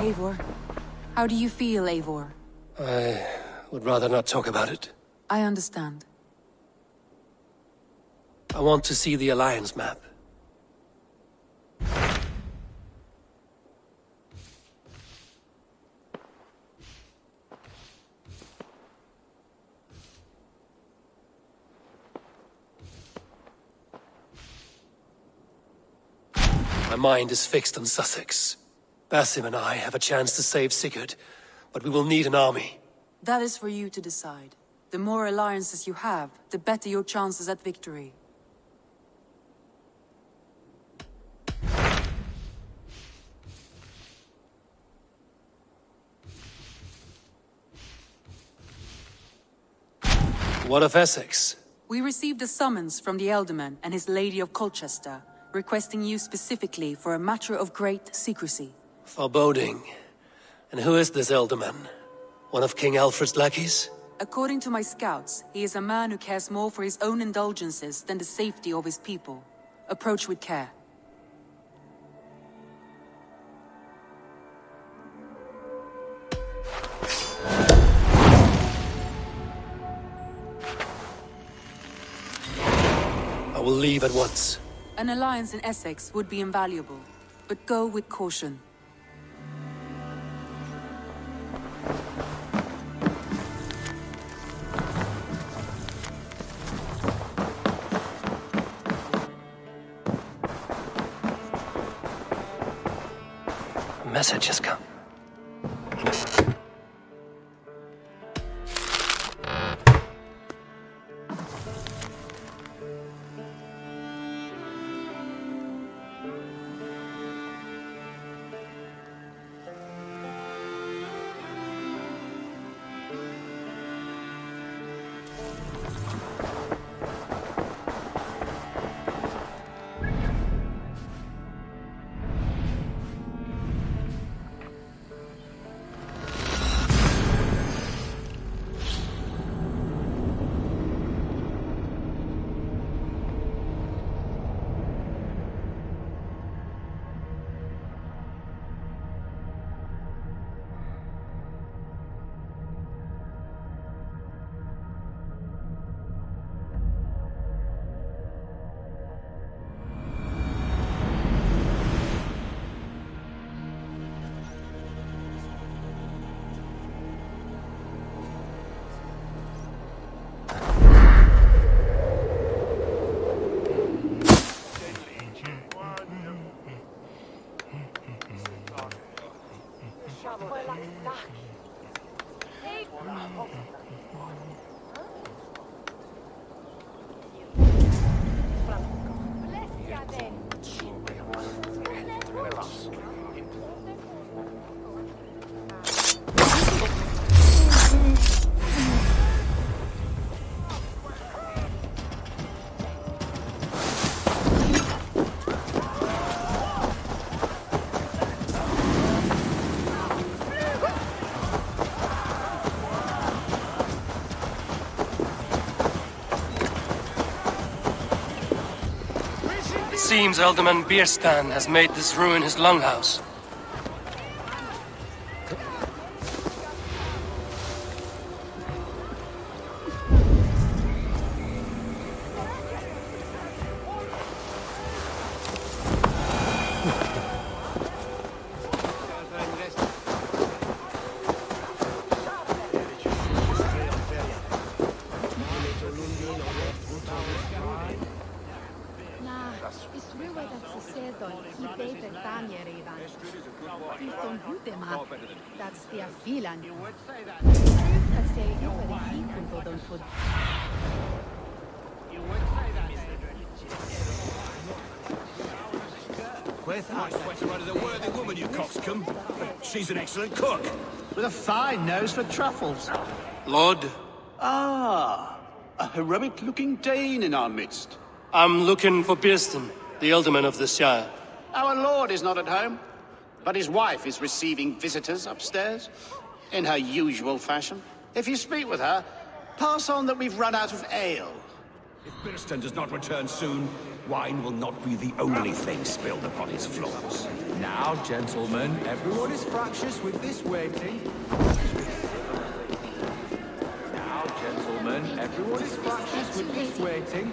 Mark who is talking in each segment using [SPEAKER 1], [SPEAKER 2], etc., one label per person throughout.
[SPEAKER 1] Eivor. How do you feel, Eivor?
[SPEAKER 2] I would rather not talk about it.
[SPEAKER 1] I understand.
[SPEAKER 2] I want to see the Alliance map. My mind is fixed on Sussex. Basim and I have a chance to save Sigurd, but we will need an army.
[SPEAKER 1] That is for you to decide. The more alliances you have, the better your chances at victory.
[SPEAKER 2] What of Essex?
[SPEAKER 1] We received a summons from the Ealdorman and his Lady of Colchester, requesting you specifically for a matter of great secrecy.
[SPEAKER 2] Foreboding. And who is this Ealdorman? One of King Alfred's lackeys?
[SPEAKER 1] According to my scouts, he is a man who cares more for his own indulgences than the safety of his people. Approach with care.
[SPEAKER 2] I will leave at once.
[SPEAKER 1] An alliance in Essex would be invaluable, but go with caution.
[SPEAKER 2] A message has come. It seems Ealdorman Bierstan has made this ruin his longhouse.
[SPEAKER 3] She's an excellent cook.
[SPEAKER 4] With a fine nose for truffles.
[SPEAKER 2] Lord?
[SPEAKER 4] Ah, a heroic-looking Dane in our midst.
[SPEAKER 2] I'm looking for Bierstan, the Ealdorman of the Shire.
[SPEAKER 4] Our lord is not at home, but his wife is receiving visitors upstairs, in her usual fashion. If you speak with her, pass on that we've run out of ale.
[SPEAKER 3] If Birston does not return soon, wine will not be the only thing spilled upon his floors.
[SPEAKER 5] Now, gentlemen, everyone is fractious with this waiting. Now, gentlemen, everyone is fractious with this waiting.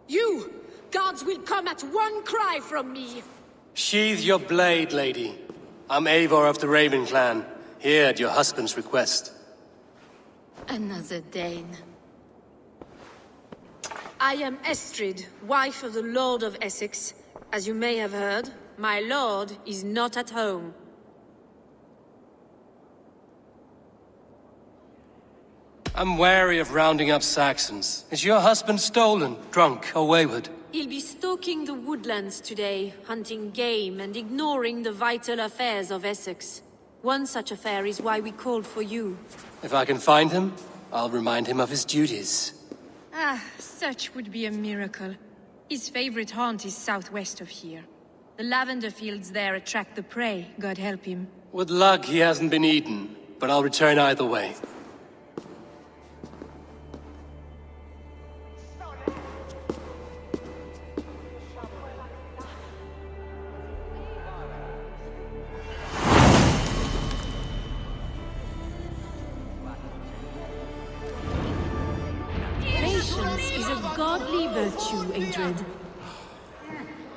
[SPEAKER 6] You! Gods will come at one cry from me!
[SPEAKER 2] Sheathe your blade, lady. I'm Eivor of the Raven clan, here at your husband's request.
[SPEAKER 6] Another Dane. I am Estrid, wife of the Lord of Essex. As you may have heard, my lord is not at home.
[SPEAKER 2] I'm wary of rounding up Saxons. Is your husband stolen, drunk, or wayward?
[SPEAKER 6] He'll be stalking the woodlands today, hunting game and ignoring the vital affairs of Essex. One such affair is why we called for you.
[SPEAKER 2] If I can find him, I'll remind him of his duties.
[SPEAKER 7] Ah, such would be a miracle. His favorite haunt is southwest of here. The lavender fields there attract the prey, God help him.
[SPEAKER 2] With luck, he hasn't been eaten, but I'll return either way.
[SPEAKER 6] Patience is a godly virtue, Adrid.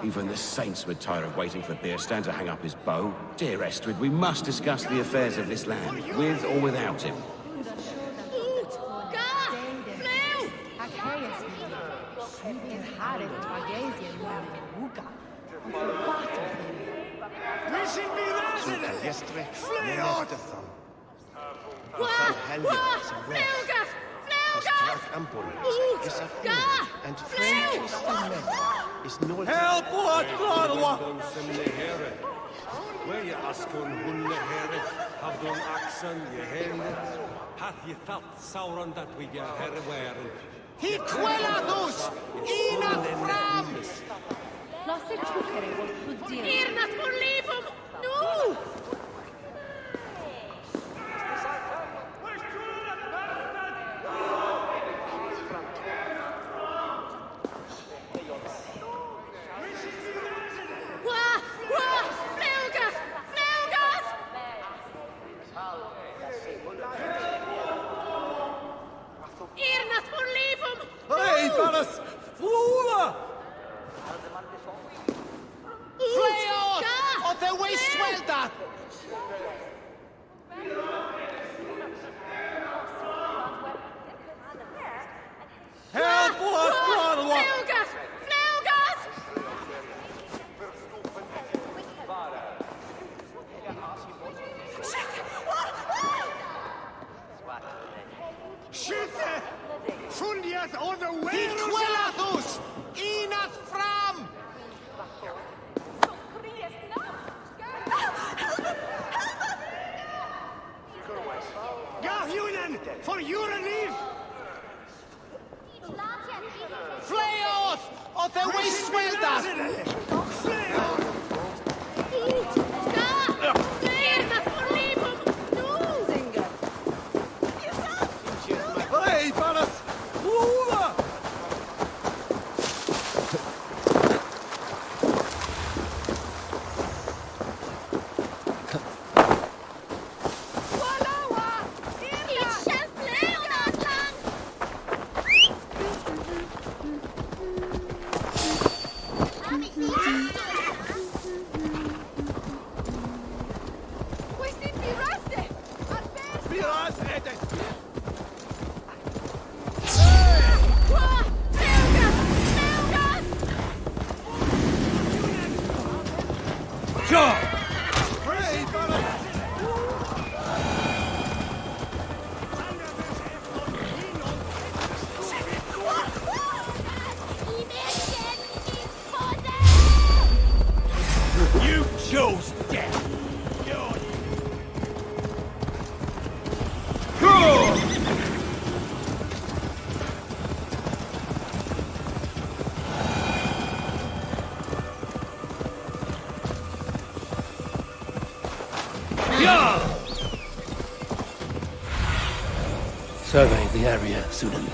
[SPEAKER 3] Even the saints would tire of waiting for Birstan to hang up his bow. Dear Estrid, we must discuss the affairs of this land, with or without him.
[SPEAKER 8] Help! What? Where you askun hunne herre, havdun axan je hende, hath je that sauron that we get herre wearing.
[SPEAKER 9] He quellathus! Inat fram!
[SPEAKER 6] Irnat por livum! No!
[SPEAKER 8] Hey, Varas! Flora!
[SPEAKER 9] Fleos! Of the waste welder!
[SPEAKER 8] Help! What?
[SPEAKER 9] Skytte! Fundiat on the way! He quellathus! Inat fram! Gafjunen! For your relief! Fleos! Of the waste welder!
[SPEAKER 8] Hey, Varas! Flora!
[SPEAKER 3] You chose death!
[SPEAKER 8] Good!
[SPEAKER 2] Survey the area, Sunan.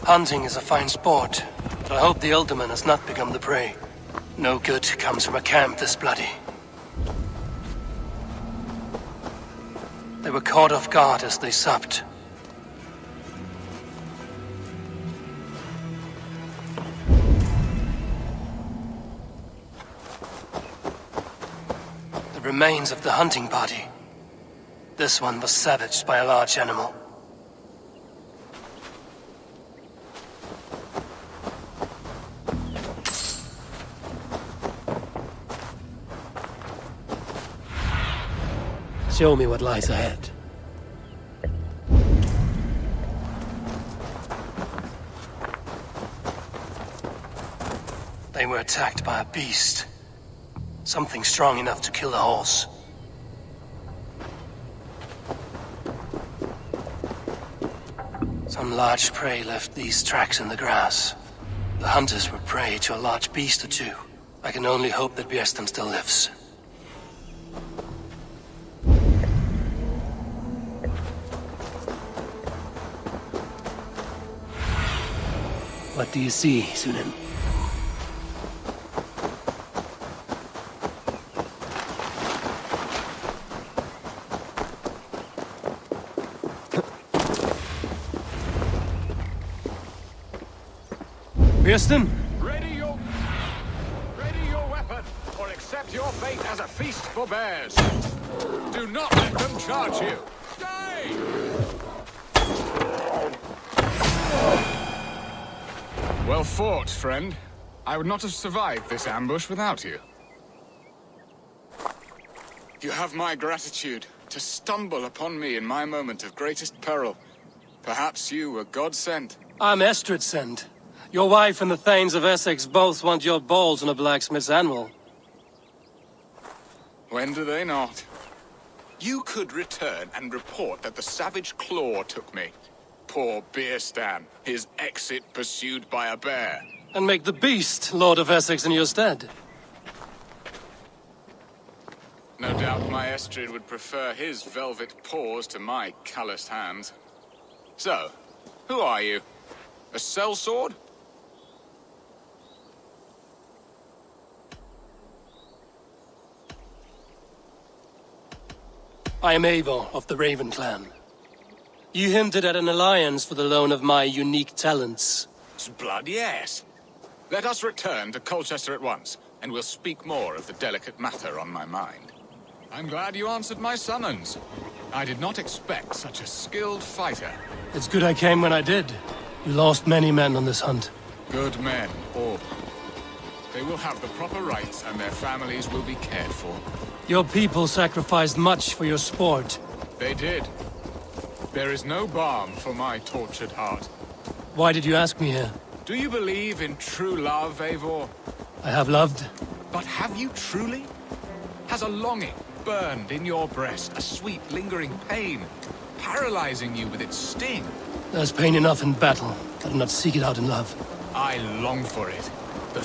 [SPEAKER 2] Hunting is a fine sport, but I hope the Alderman has not become the prey. No good comes from a camp this bloody. They were caught off guard as they supped. The remains of the hunting party. This one was savaged by a large animal. Show me what lies ahead. They were attacked by a beast. Something strong enough to kill a horse. Some large prey left these tracks in the grass. The hunters were prey to a large beast or two. I can only hope that Björsten still lives. What do you see, Sunan? Björsten?
[SPEAKER 5] Ready your weapon, or accept your fate as a feast for bears. Do not let them charge you. Stay! Well fought, friend. I would not have survived this ambush without you. You have my gratitude to stumble upon me in my moment of greatest peril. Perhaps you were God-sent.
[SPEAKER 2] I'm Estrid sent. Your wife and the Thanes of Essex both want your balls on a blacksmith's anvil.
[SPEAKER 5] When do they not? You could return and report that the savage claw took me. Poor Björsten, his exit pursued by a bear.
[SPEAKER 2] And make the beast Lord of Essex in your stead.
[SPEAKER 5] No doubt my Estrid would prefer his velvet paws to my calloused hands. So, who are you? A sellsword?
[SPEAKER 2] I am Eivor of the Raven clan. You hinted at an alliance for the loan of my unique talents.
[SPEAKER 5] Blood, yes. Let us return to Colchester at once, and we'll speak more of the delicate matter on my mind. I'm glad you answered my summons. I did not expect such a skilled fighter.
[SPEAKER 2] It's good I came when I did. You lost many men on this hunt.
[SPEAKER 5] Good men, all. They will have the proper rights, and their families will be cared for.
[SPEAKER 2] Your people sacrificed much for your sport.
[SPEAKER 5] They did. There is no balm for my tortured heart.
[SPEAKER 2] Why did you ask me here?
[SPEAKER 5] Do you believe in true love, Eivor?
[SPEAKER 2] I have loved.
[SPEAKER 5] But have you truly? Has a longing burned in your breast, a sweet, lingering pain, paralyzing you with its sting?
[SPEAKER 2] There's pain enough in battle. I do not seek it out in love.
[SPEAKER 5] I long for it. The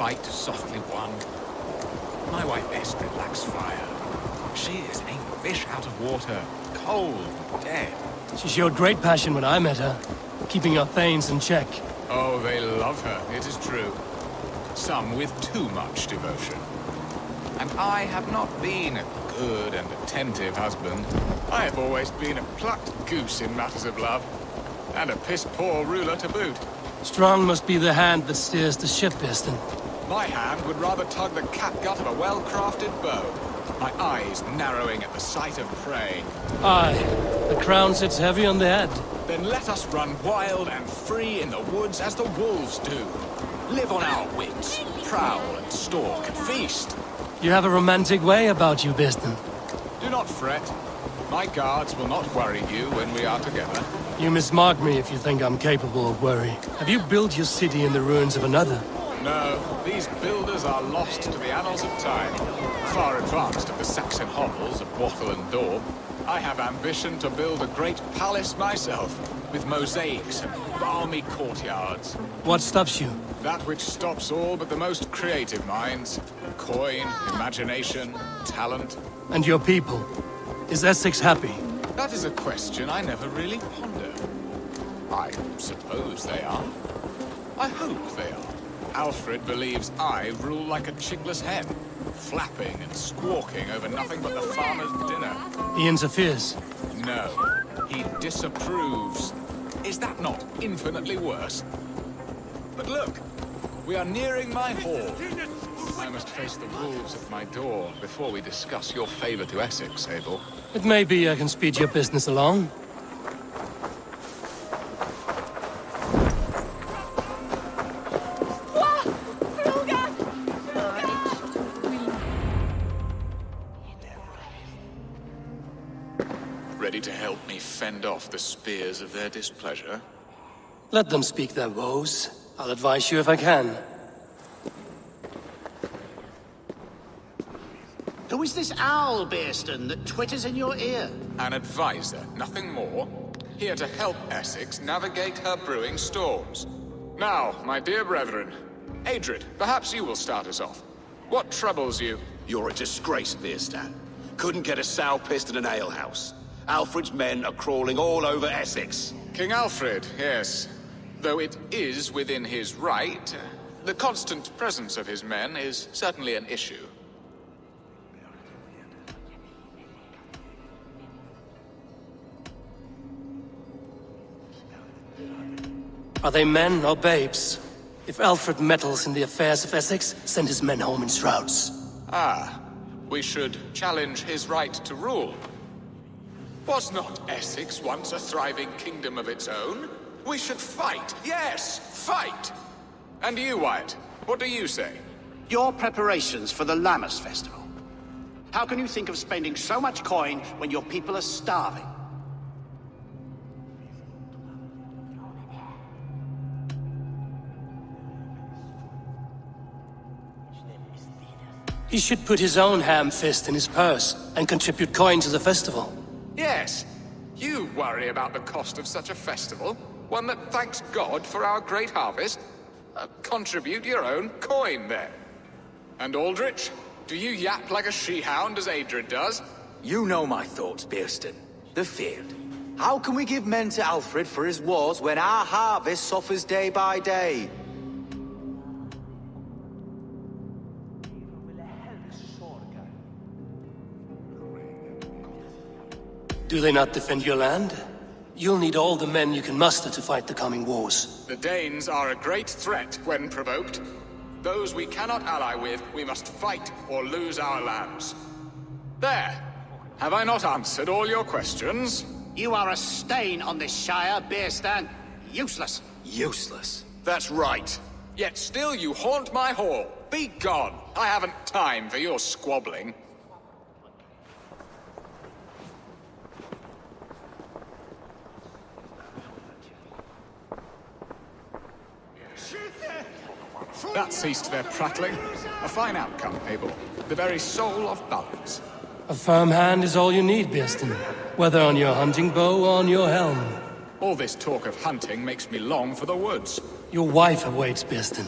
[SPEAKER 5] fight softly won. My wife Estrid lacks fire. She is a fish out of water, cold, dead.
[SPEAKER 10] She showed great passion when I met her, keeping our thanes in check.
[SPEAKER 5] Oh, they love her, it is true. Some with too much devotion. And I have not been a good and attentive husband. I have always been a plucked goose in matters of love, and a piss-poor ruler to boot.
[SPEAKER 10] Strong must be the hand that steers the ship, Biston.
[SPEAKER 5] My hand would rather tug the catgut of a well-crafted bow, my eyes narrowing at the sight of prey.
[SPEAKER 10] Aye, the crown sits heavy on the head.
[SPEAKER 5] Then let us run wild and free in the woods as the wolves do. Live on our wits, prowl and stalk and feast.
[SPEAKER 10] You have a romantic way about you, Biston.
[SPEAKER 5] Do not fret. My guards will not worry you when we are together.
[SPEAKER 10] You mismark me if you think I'm capable of worry. Have you built your city in the ruins of another?
[SPEAKER 5] No, these builders are lost to the annals of time. Far advanced of the Saxon hovels of Wattle and Daub. I have ambition to build a great palace myself, with mosaics and balmy courtyards.
[SPEAKER 10] What stops you?
[SPEAKER 5] That which stops all but the most creative minds. Coin, imagination, talent.
[SPEAKER 10] And your people? Is Essex happy?
[SPEAKER 5] That is a question I never really ponder. I suppose they are. I hope they are. Alfred believes I rule like a chickless hen, flapping and squawking over nothing but the farmer's dinner.
[SPEAKER 10] He interferes?
[SPEAKER 5] No, he disapproves. Is that not infinitely worse? But look, we are nearing my hall. I must face the wolves at my door before we discuss your favor to Essex, Eivor.
[SPEAKER 10] It may be I can speed your business along.
[SPEAKER 5] Ready to help me fend off the spears of their displeasure?
[SPEAKER 10] Let them speak their woes. I'll advise you if I can.
[SPEAKER 4] Who is this owl, Bearston, that twitters in your ear?
[SPEAKER 5] An advisor, nothing more. Here to help Essex navigate her brewing storms. Now, my dear brethren, Adrid, perhaps you will start us off. What troubles you?
[SPEAKER 3] You're a disgrace, Beerstan. Couldn't get a sow pissed in an alehouse. Alfred's men are crawling all over Essex.
[SPEAKER 5] King Alfred, yes. Though it is within his right, the constant presence of his men is certainly an issue.
[SPEAKER 10] Are they men or babes? If Alfred meddles in the affairs of Essex, send his men home in shrouds.
[SPEAKER 5] Ah, we should challenge his right to rule. Was not Essex once a thriving kingdom of its own? We should fight, yes, fight! And you, Wyatt, what do you say?
[SPEAKER 4] Your preparations for the Lammas festival. How can you think of spending so much coin when your people are starving?
[SPEAKER 10] He should put his own ham fist in his purse and contribute coin to the festival.
[SPEAKER 5] Yes, you worry about the cost of such a festival, one that thanks God for our great harvest. Contribute your own coin, then. And Aldrich, do you yap like a she-hound as Adrid does?
[SPEAKER 11] You know my thoughts, Bearston. The field. How can we give men to Alfred for his wars when our harvest suffers day by day?
[SPEAKER 10] Do they not defend your land? You'll need all the men you can muster to fight the coming wars.
[SPEAKER 5] The Danes are a great threat when provoked. Those we cannot ally with, we must fight or lose our lands. There! Have I not answered all your questions?
[SPEAKER 4] You are a stain on this shire, Bearstan. Useless.
[SPEAKER 11] Useless.
[SPEAKER 3] That's right.
[SPEAKER 5] Yet still you haunt my hall. Be gone! I haven't time for your squabbling. That ceased their prattling. A fine outcome, Eivor. The very soul of balance.
[SPEAKER 10] A firm hand is all you need, Bearston. Whether on your hunting bow or on your helm.
[SPEAKER 5] All this talk of hunting makes me long for the woods.
[SPEAKER 10] Your wife awaits, Bearston.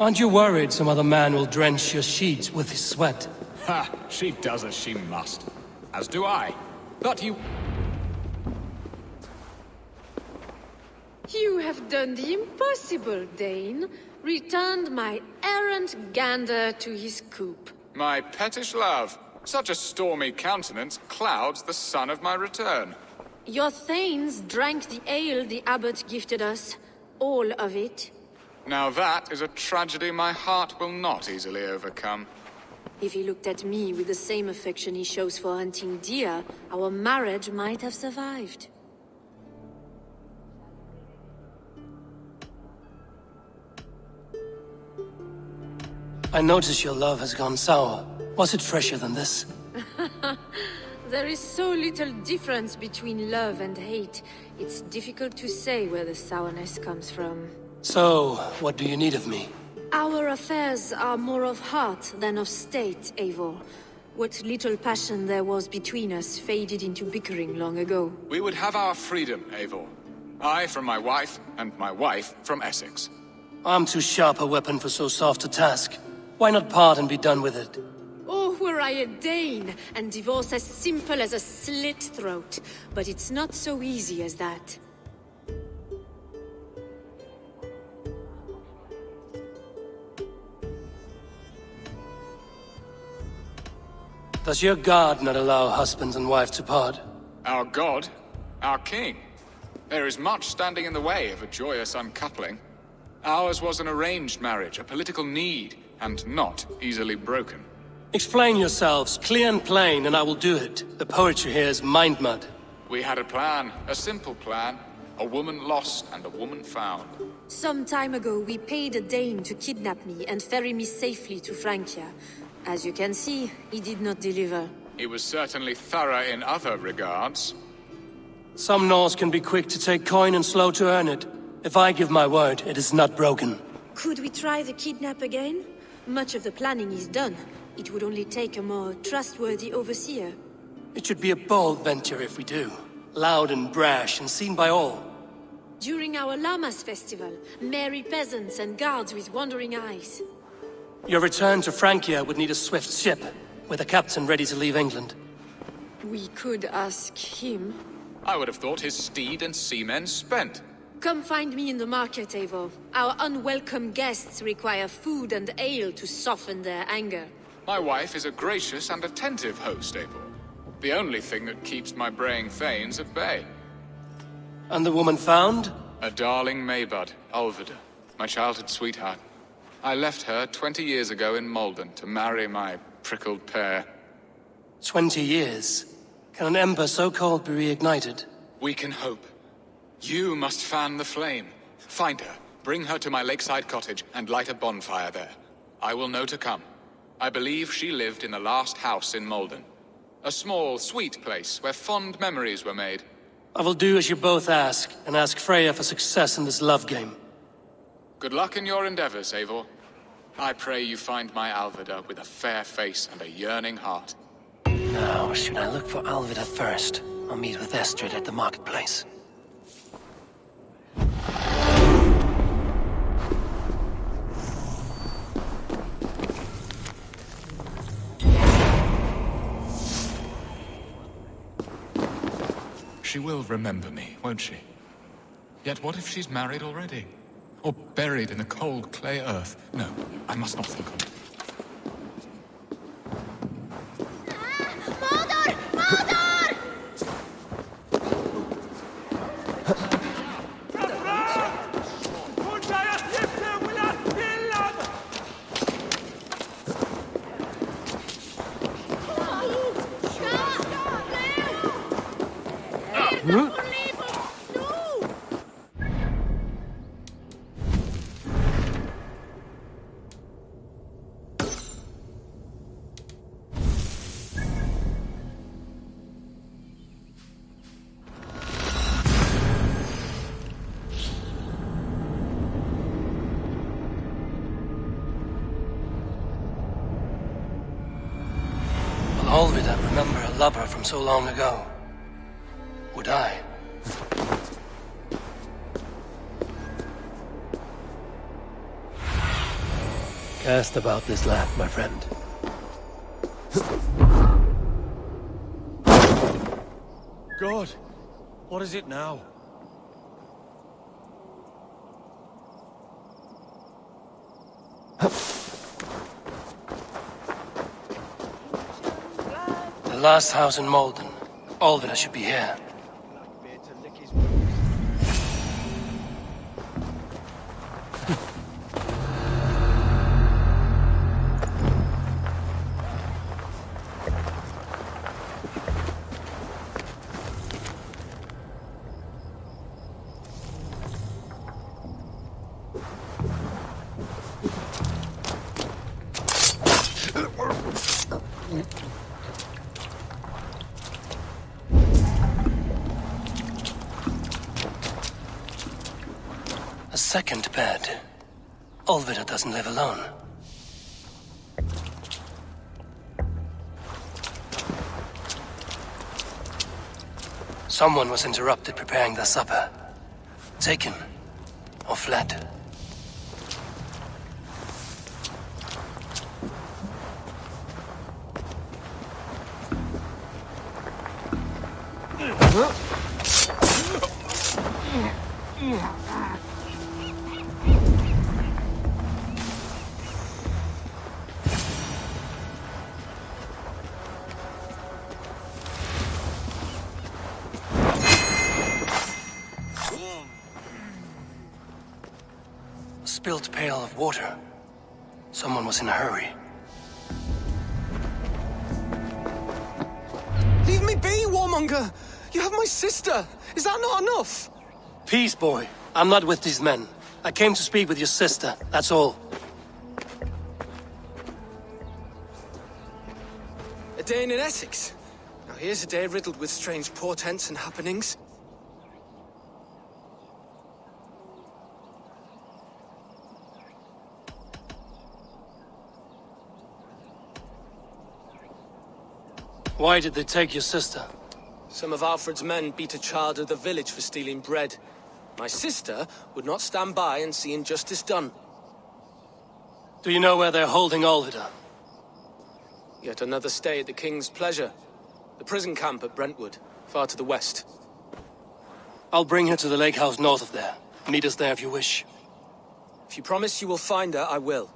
[SPEAKER 10] Aren't you worried some other man will drench your sheets with his sweat?
[SPEAKER 5] Ha! She does as she must. As do I. But you...
[SPEAKER 6] You have done the impossible, Dane. Returned my errant gander to his coop.
[SPEAKER 5] My pettish love. Such a stormy countenance clouds the sun of my return.
[SPEAKER 6] Your thanes drank the ale the abbot gifted us. All of it.
[SPEAKER 5] Now that is a tragedy my heart will not easily overcome.
[SPEAKER 6] If he looked at me with the same affection he shows for hunting deer, our marriage might have survived.
[SPEAKER 10] I notice your love has gone sour. Was it fresher than this?
[SPEAKER 6] There is so little difference between love and hate. It's difficult to say where the sourness comes from.
[SPEAKER 10] So, what do you need of me?
[SPEAKER 6] Our affairs are more of heart than of state, Eivor. What little passion there was between us faded into bickering long ago.
[SPEAKER 5] We would have our freedom, Eivor. I from my wife, and my wife from Essex.
[SPEAKER 10] I'm too sharp a weapon for so soft a task. Why not part and be done with it?
[SPEAKER 6] Oh, were I a Dane, and divorce as simple as a slit throat. But it's not so easy as that.
[SPEAKER 10] Does your god not allow husband and wife to part?
[SPEAKER 5] Our god? Our king? There is much standing in the way of a joyous uncoupling. Ours was an arranged marriage, a political need, and not easily broken.
[SPEAKER 10] Explain yourselves, clear and plain, and I will do it. The poetry here is mind mud.
[SPEAKER 5] We had a plan, a simple plan. A woman lost and a woman found.
[SPEAKER 6] Some time ago, we paid a Dane to kidnap me and ferry me safely to Francia. As you can see, he did not deliver.
[SPEAKER 5] He was certainly thorough in other regards.
[SPEAKER 10] Some Norse can be quick to take coin and slow to earn it. If I give my word, it is not broken.
[SPEAKER 6] Could we try the kidnap again? Much of the planning is done. It would only take a more trustworthy overseer.
[SPEAKER 10] It should be a bold venture if we do. Loud and brash and seen by all.
[SPEAKER 6] During our Llamas festival, merry peasants and guards with wandering eyes.
[SPEAKER 10] Your return to Francia would need a swift ship, with a captain ready to leave England.
[SPEAKER 6] We could ask him.
[SPEAKER 5] I would have thought his steed and seamen spent.
[SPEAKER 6] Come find me in the market, Eivor. Our unwelcome guests require food and ale to soften their anger.
[SPEAKER 5] My wife is a gracious and attentive host, Eivor. The only thing that keeps my braying thanes at bay.
[SPEAKER 10] And the woman found?
[SPEAKER 5] A darling Maybud, Ulvida, my childhood sweetheart. I left her 20 years ago in Malden to marry my prickled pair.
[SPEAKER 10] 20 years? Can an ember so cold be reignited?
[SPEAKER 5] We can hope. You must fan the flame. Find her, bring her to my lakeside cottage, and light a bonfire there. I will know to come. I believe she lived in the last house in Malden. A small, sweet place where fond memories were made.
[SPEAKER 10] I will do as you both ask, and ask Freya for success in this love game.
[SPEAKER 5] Good luck in your endeavors, Eivor. I pray you find my Alvida with a fair face and a yearning heart.
[SPEAKER 2] Now, should I look for Alvida first, or meet with Estrid at the marketplace?
[SPEAKER 5] She will remember me, won't she? Yet what if she's married already? Or buried in the cold clay earth? No, I must not think of it.
[SPEAKER 9] Mother! Mother!
[SPEAKER 10] Alvida remember a lover from so long ago. Would I? Cast about this land, my friend.
[SPEAKER 8] God, what is it now?
[SPEAKER 2] The last house in Malden. Olvida should be here. A second bed. Olvida doesn't live alone. Someone was interrupted preparing their supper. Taken. Or fled. Spilled pail of water. Someone was in a hurry.
[SPEAKER 12] Leave me be, warmonger! You have my sister! Is that not enough?
[SPEAKER 10] Peace, boy. I'm not with these men. I came to speak with your sister, that's all.
[SPEAKER 12] A day in Essex. Now here's a day riddled with strange portents and happenings.
[SPEAKER 10] Why did they take your sister?
[SPEAKER 12] Some of Alfred's men beat a child of the village for stealing bread. My sister would not stand by and see injustice done.
[SPEAKER 10] Do you know where they're holding Olvida?
[SPEAKER 12] Yet another stay at the King's pleasure. The prison camp at Brentwood, far to the west.
[SPEAKER 10] I'll bring her to the lake house north of there. Meet us there if you wish.
[SPEAKER 12] If you promise you will find her, I will.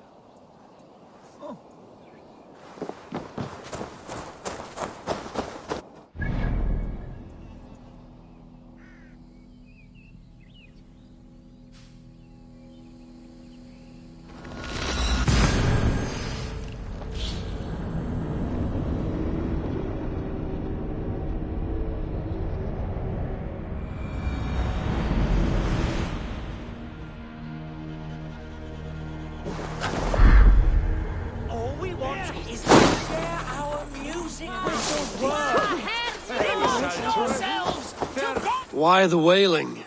[SPEAKER 10] Why the wailing?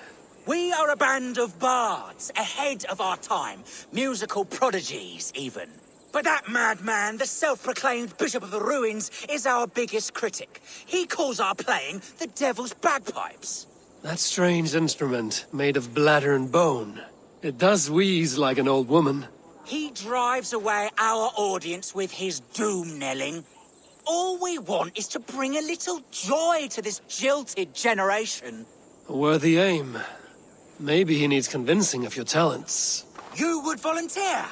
[SPEAKER 13] We are a band of bards, ahead of our time. Musical prodigies, even. But that madman, the self-proclaimed Bishop of the Ruins, is our biggest critic. He calls our playing the Devil's Bagpipes.
[SPEAKER 10] That strange instrument, made of bladder and bone. It does wheeze like an old woman.
[SPEAKER 13] He drives away our audience with his doom-knelling. All we want is to bring a little joy to this jilted generation.
[SPEAKER 10] A worthy aim. Maybe he needs convincing of your talents.
[SPEAKER 13] You would volunteer?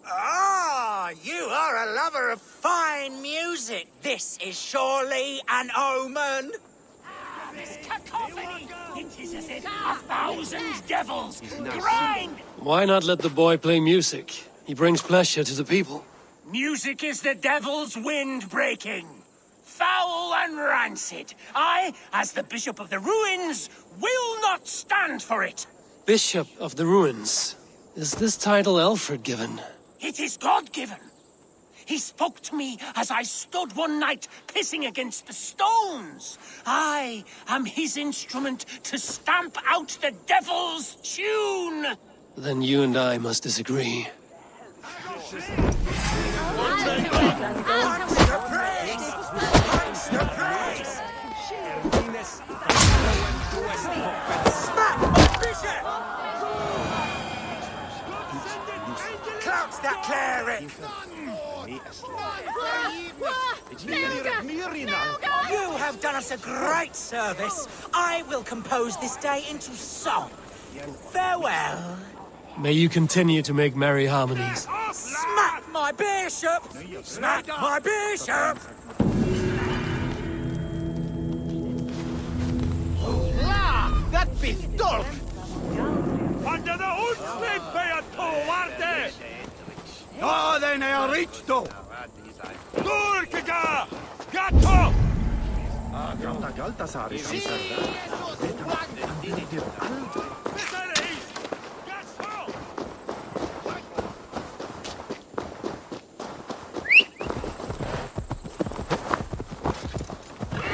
[SPEAKER 13] Ah, you are a lover of fine music. This is surely an omen.
[SPEAKER 9] This cacophony! It is as if 1,000 devils grind!
[SPEAKER 10] Why not let the boy play music? He brings pleasure to the people.
[SPEAKER 9] Music is the devil's wind breaking. Foul and rancid. I, as the Bishop of the Ruins, will not stand for it.
[SPEAKER 10] Bishop of the Ruins. Is this title Alfred given?
[SPEAKER 9] It is God-given. He spoke to me as I stood one night pissing against the stones. I am his instrument to stamp out the devil's tune.
[SPEAKER 10] Then you and I must disagree.
[SPEAKER 13] Clouts that clan! You have done us a great service. I will compose this day into song. Farewell.
[SPEAKER 10] May you continue to make merry harmonies.
[SPEAKER 13] Smack my bishop! Smack my bishop!
[SPEAKER 9] That pistol!
[SPEAKER 8] Under the Ulfrid Beato,
[SPEAKER 9] Ja, den är rich då!
[SPEAKER 8] Turkiga! Gatto!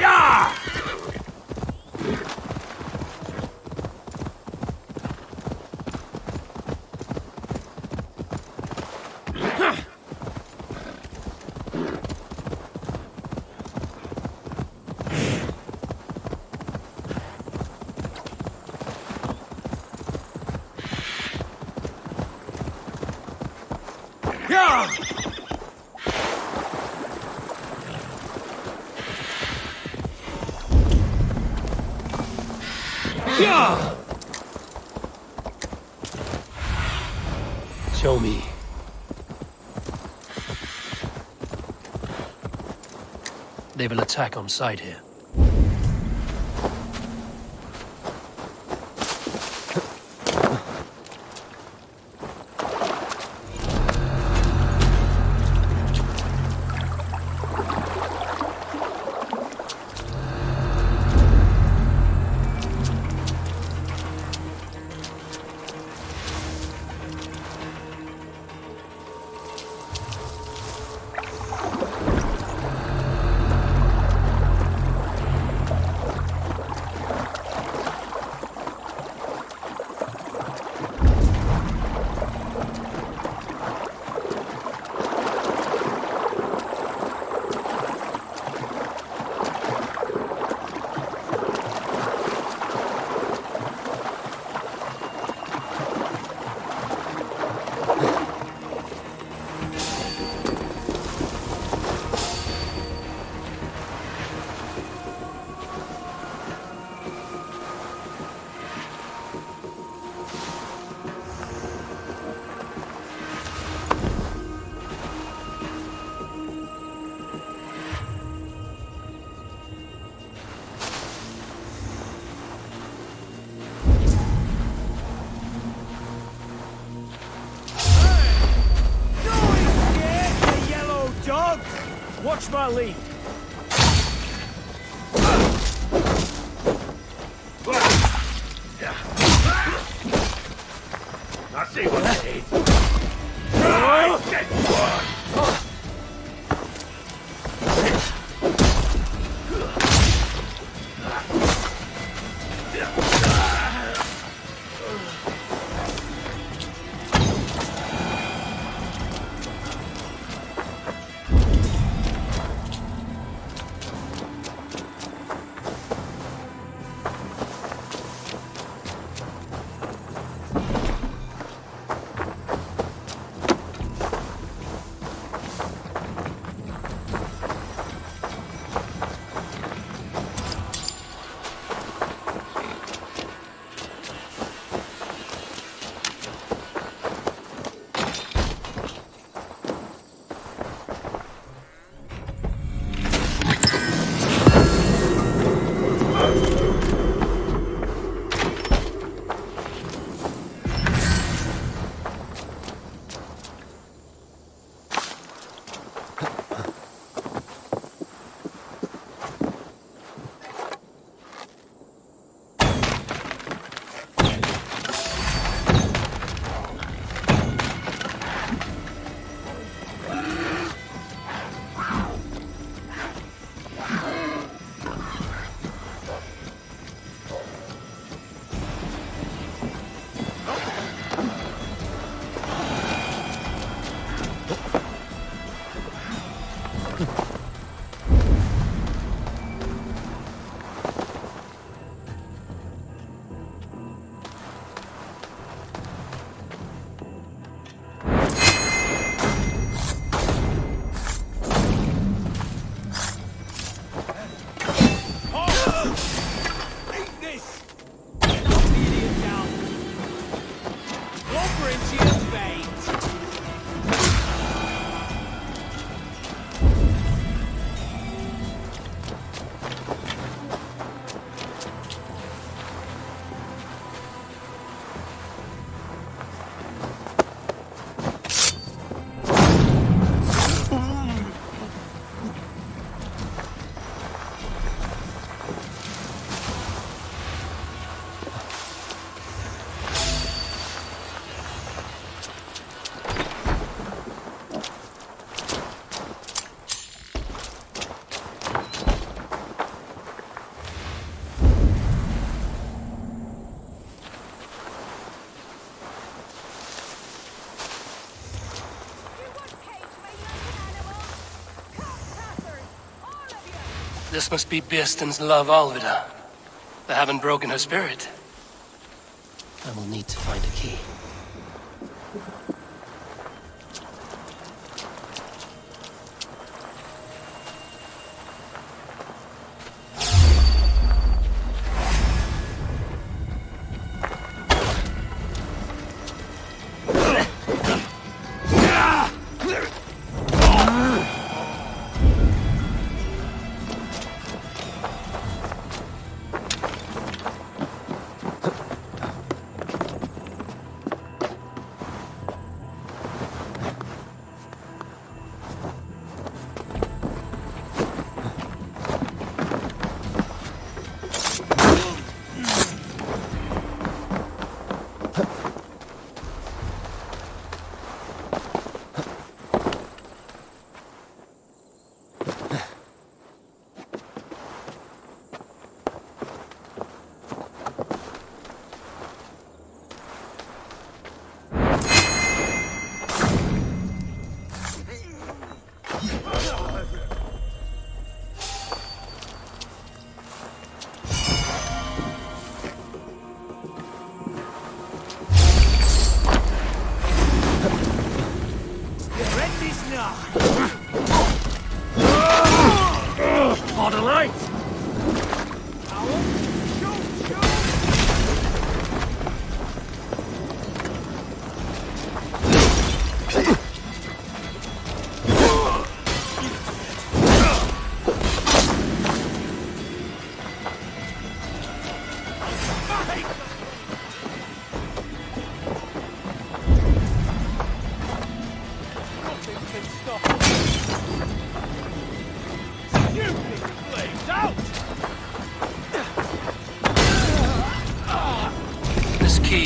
[SPEAKER 9] Ja! Ja!
[SPEAKER 10] Yeah! Show me. They will attack on sight here.
[SPEAKER 9] Watch my lead. I see what I need. Right, get one.
[SPEAKER 2] This must be Birsten's love Alvida. They haven't broken her spirit.
[SPEAKER 10] I will need to find a key.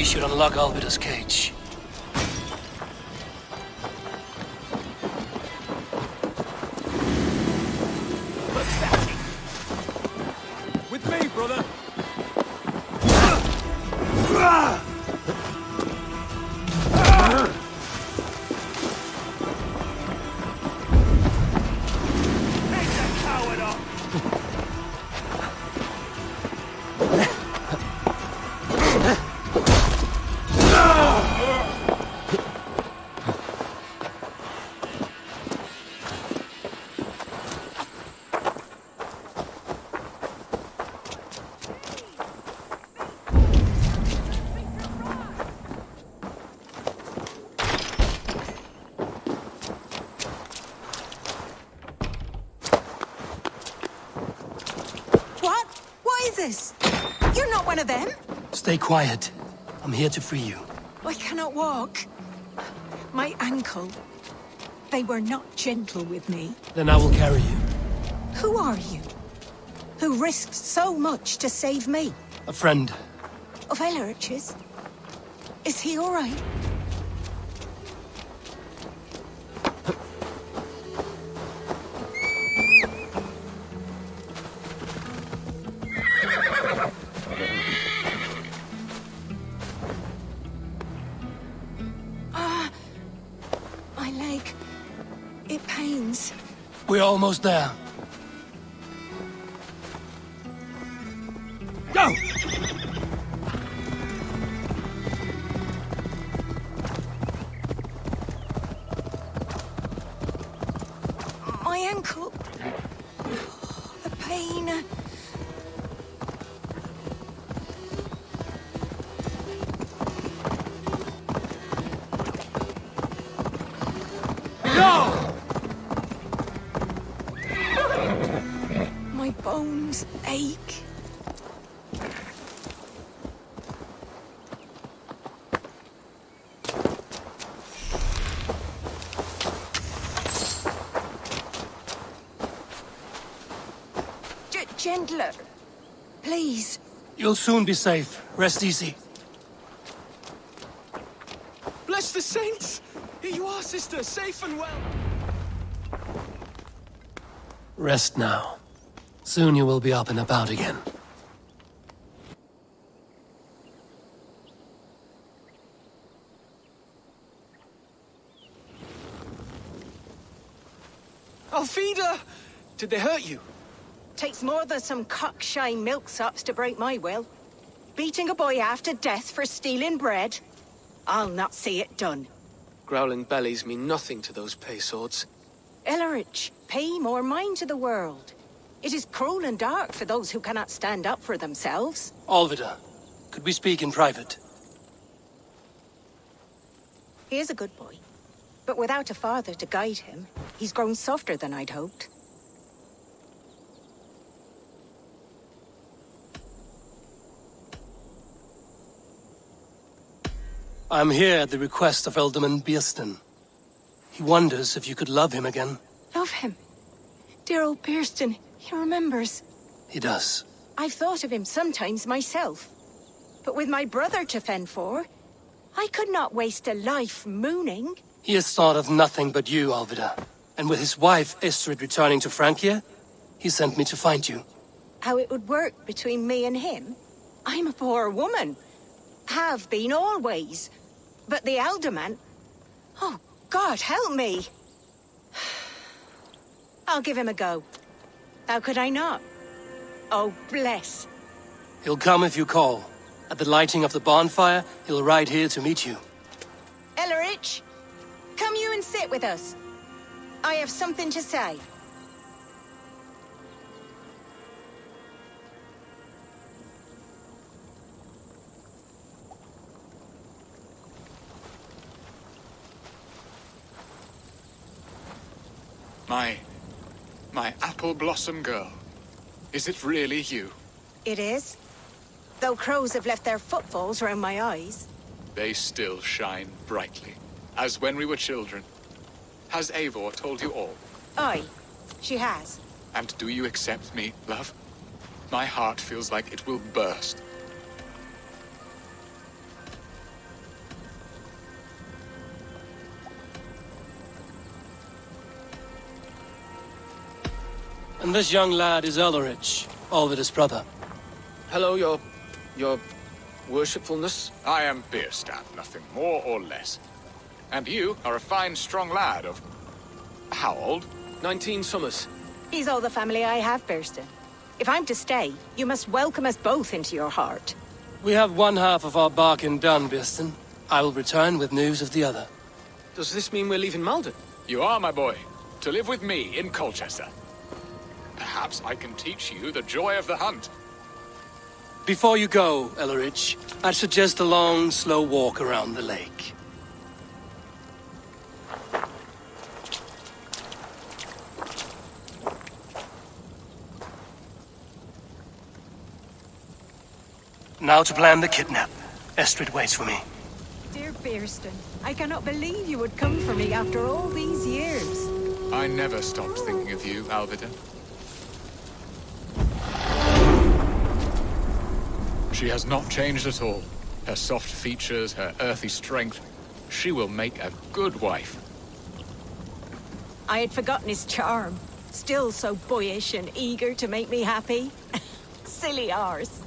[SPEAKER 2] Should unlock Alvida's cage.
[SPEAKER 8] With me, brother. Take that coward off.
[SPEAKER 14] You're not one of them?
[SPEAKER 10] Stay quiet. I'm here to free you.
[SPEAKER 14] I cannot walk. My ankle. They were not gentle with me.
[SPEAKER 10] Then I will carry you.
[SPEAKER 14] Who are you? Who risked so much to save me?
[SPEAKER 10] A friend.
[SPEAKER 14] Of Elrich's? Is he all right? My leg. It pains.
[SPEAKER 10] We're almost there.
[SPEAKER 8] Go!
[SPEAKER 14] My ankle. The pain.
[SPEAKER 8] No!
[SPEAKER 14] My bones ache. Gentler. Please.
[SPEAKER 10] You'll soon be safe. Rest easy.
[SPEAKER 12] Bless the saints! Here you are, sister, safe and well.
[SPEAKER 10] Rest now. Soon you will be up and about again.
[SPEAKER 12] Alfida! Did they hurt you?
[SPEAKER 14] Takes more than some cockshy milksops to break my will. Beating a boy half to death for stealing bread? I'll not see it done.
[SPEAKER 12] Growling bellies mean nothing to those pay swords.
[SPEAKER 14] Ellerich, pay more mind to the world. It is cruel and dark for those who cannot stand up for themselves.
[SPEAKER 10] Olvida, could we speak in private?
[SPEAKER 14] He is a good boy, but without a father to guide him, he's grown softer than I'd hoped.
[SPEAKER 10] I'm here at the request of Alderman Biersten. He wonders if you could love him again.
[SPEAKER 14] Love him? Dear old Biersten, he remembers.
[SPEAKER 10] He does.
[SPEAKER 14] I've thought of him sometimes myself. But with my brother to fend for, I could not waste a life mooning.
[SPEAKER 10] He has thought of nothing but you, Alvida. And with his wife, Estrid, returning to Francia, he sent me to find you.
[SPEAKER 14] How it would work between me and him? I'm a poor woman. Have been always. But the alderman... Oh, God, help me! I'll give him a go. How could I not? Oh, bless.
[SPEAKER 10] He'll come if you call. At the lighting of the bonfire, he'll ride here to meet you.
[SPEAKER 14] Ellerich, come you and sit with us. I have something to say.
[SPEAKER 5] My apple blossom girl. Is it really you?
[SPEAKER 14] It is. Though crows have left their footfalls round my eyes.
[SPEAKER 5] They still shine brightly, as when we were children. Has Eivor told you all?
[SPEAKER 14] Aye, she has.
[SPEAKER 5] And do you accept me, love? My heart feels like it will burst.
[SPEAKER 10] And this young lad is Ellerich, Olvida's brother.
[SPEAKER 12] Hello, your worshipfulness.
[SPEAKER 5] I am Bierstadt, nothing more or less. And you are a fine, strong lad of... how old?
[SPEAKER 12] 19 summers.
[SPEAKER 14] He's all the family I have, Biersten. If I'm to stay, you must welcome us both into your heart.
[SPEAKER 10] We have one half of our bargain done, Biersten. I will return with news of the other.
[SPEAKER 12] Does this mean we're leaving Malden?
[SPEAKER 5] You are, my boy, to live with me in Colchester. Perhaps I can teach you the joy of the hunt.
[SPEAKER 10] Before you go, Ellerich, I'd suggest a long, slow walk around the lake. Now to plan the kidnap. Estrid waits for me.
[SPEAKER 14] Dear Biersten, I cannot believe you would come for me after all these years.
[SPEAKER 5] I never stopped thinking of you, Alvida. She has not changed at all. Her soft features, her earthy strength. She will make a good wife.
[SPEAKER 14] I had forgotten his charm. Still so boyish and eager to make me happy. Silly ours.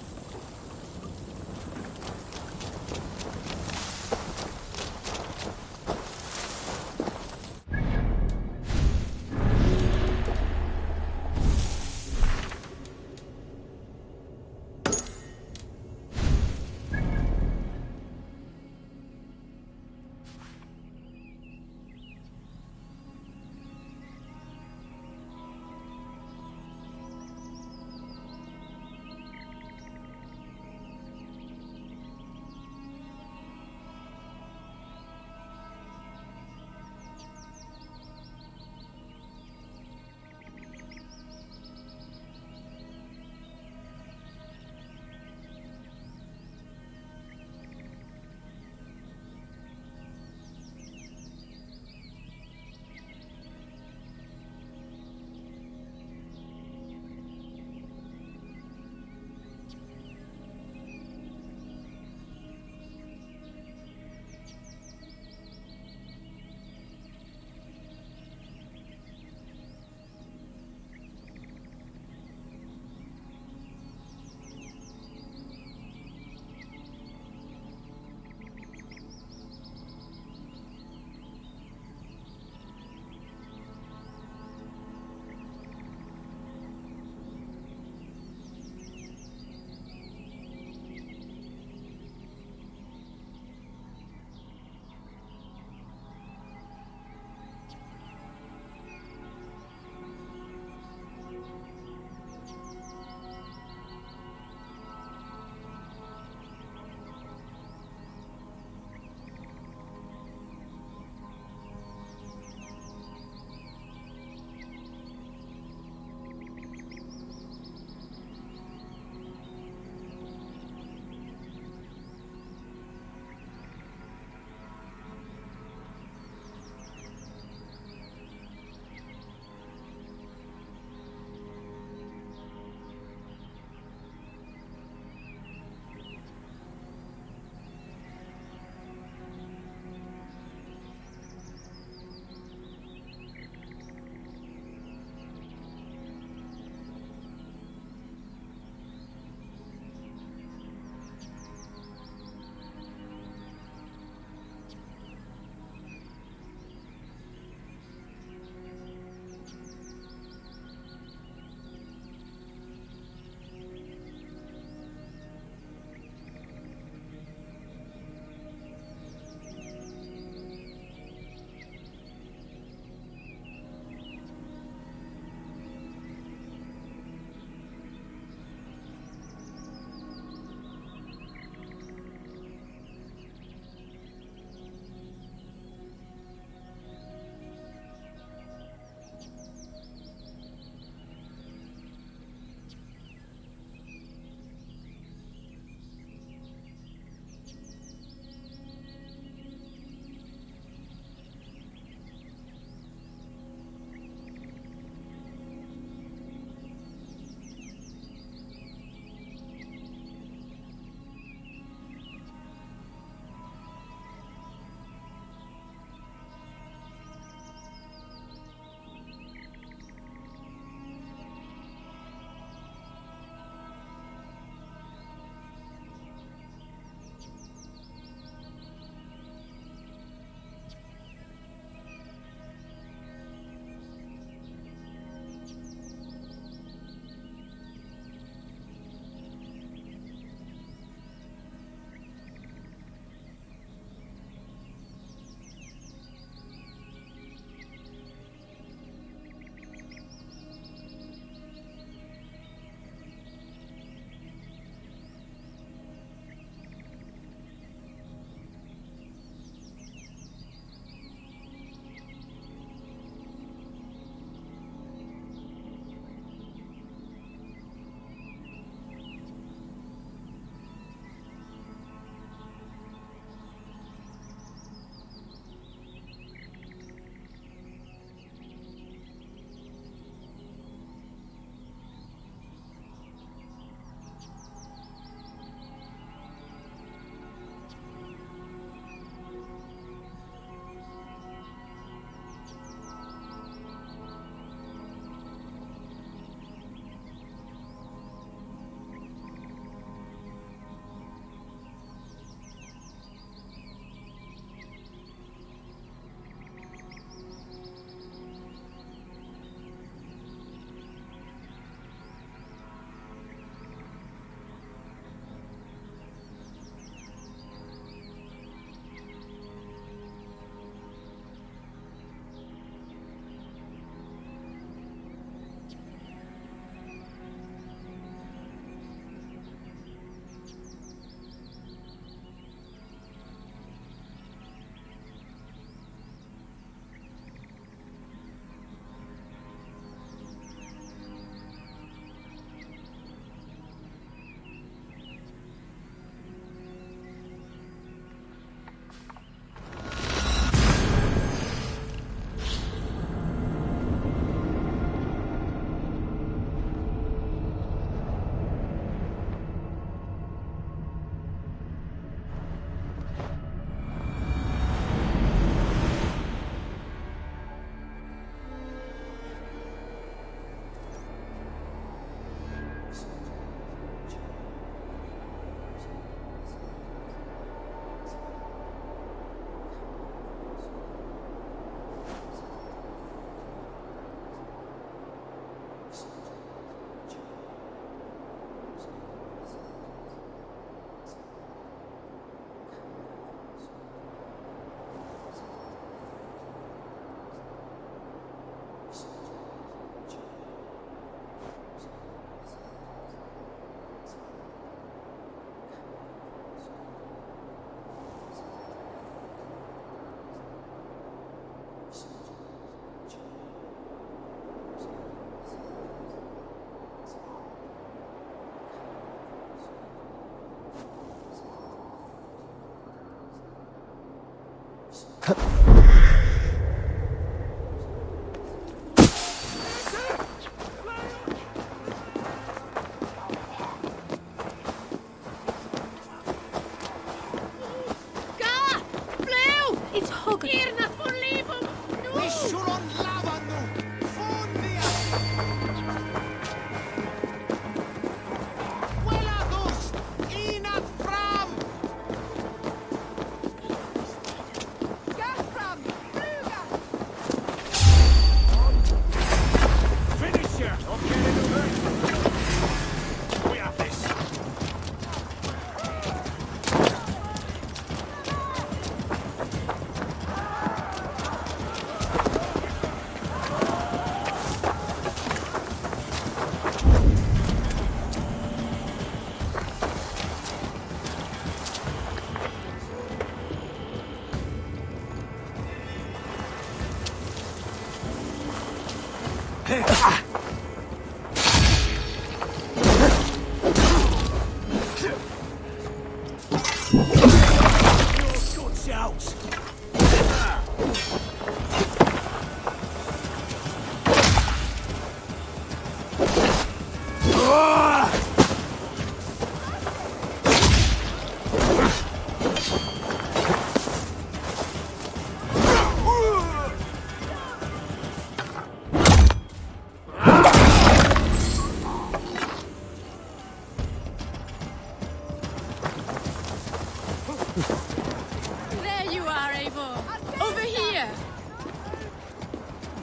[SPEAKER 7] There you are, Eivor. Over here.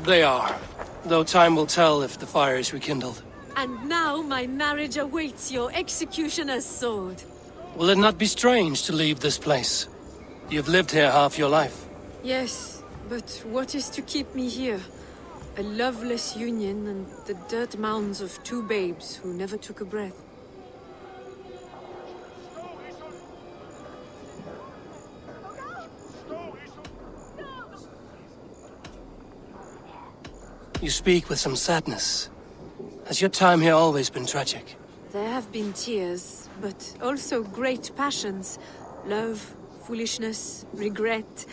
[SPEAKER 10] They are. Though time will tell if the fire is rekindled.
[SPEAKER 6] And now my marriage awaits your executioner's sword.
[SPEAKER 10] Will it not be strange to leave this place? You've lived here half your life.
[SPEAKER 6] Yes, but what is to keep me here? A loveless union and the dirt mounds of two babes who never took a breath.
[SPEAKER 10] You speak with some sadness. Has your time here always been tragic?
[SPEAKER 6] There have been tears, but also great passions. Love, foolishness, regret.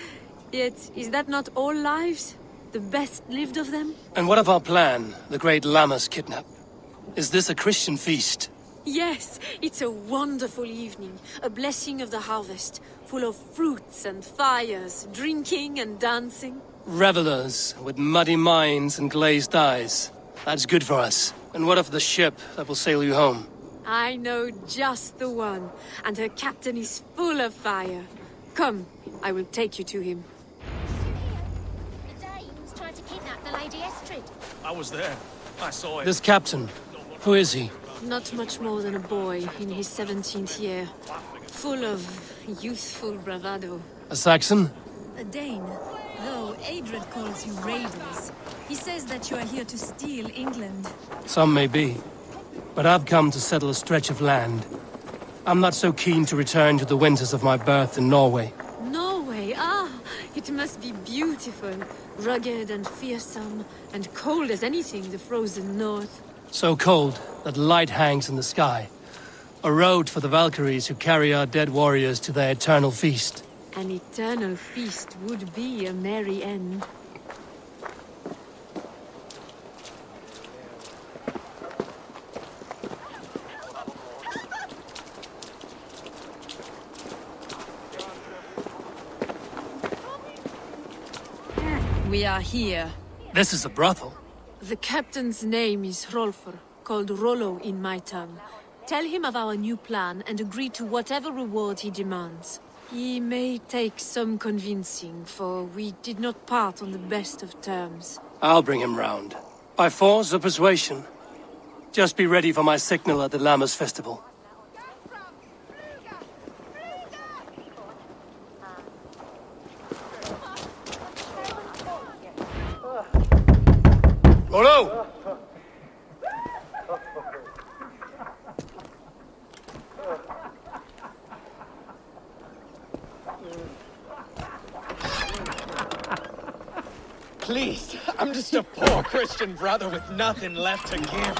[SPEAKER 6] Yet, is that not all lives? The best lived of them?
[SPEAKER 10] And what of our plan, the great Lammas kidnap? Is this a Christian feast?
[SPEAKER 6] Yes, it's a wonderful evening. A blessing of the harvest, full of fruits and fires, drinking and dancing.
[SPEAKER 10] Revelers with muddy minds and glazed eyes. That's good for us. And what of the ship that will sail you home?
[SPEAKER 6] I know just the one, and her captain is full of fire. Come, I will take you to him.
[SPEAKER 15] The Danes tried to kidnap the Lady Estrid.
[SPEAKER 16] I was there. I saw it.
[SPEAKER 10] This captain, who is he?
[SPEAKER 6] Not much more than a boy in his 17th year. Full of youthful bravado.
[SPEAKER 10] A Saxon?
[SPEAKER 7] A Dane, though Adred calls you raiders. He says that you are here to steal England.
[SPEAKER 10] Some may be. But I've come to settle a stretch of land. I'm not so keen to return to the winters of my birth in Norway.
[SPEAKER 6] Norway, it must be beautiful. Rugged and fearsome, and cold as anything the frozen north.
[SPEAKER 10] So cold that light hangs in the sky. A road for the Valkyries who carry our dead warriors to their eternal feast.
[SPEAKER 6] An eternal feast would be a merry end.
[SPEAKER 7] We are here.
[SPEAKER 10] This is a brothel.
[SPEAKER 6] The captain's name is Hrolfr, called Rollo in my tongue. Tell him of our new plan and agree to whatever reward he demands. He may take some convincing, for we did not part on the best of terms.
[SPEAKER 10] I'll bring him round. By force or persuasion. Just be ready for my signal at the Lammas festival. Rollo!
[SPEAKER 16] Please, I'm just a poor Christian brother with nothing left to give.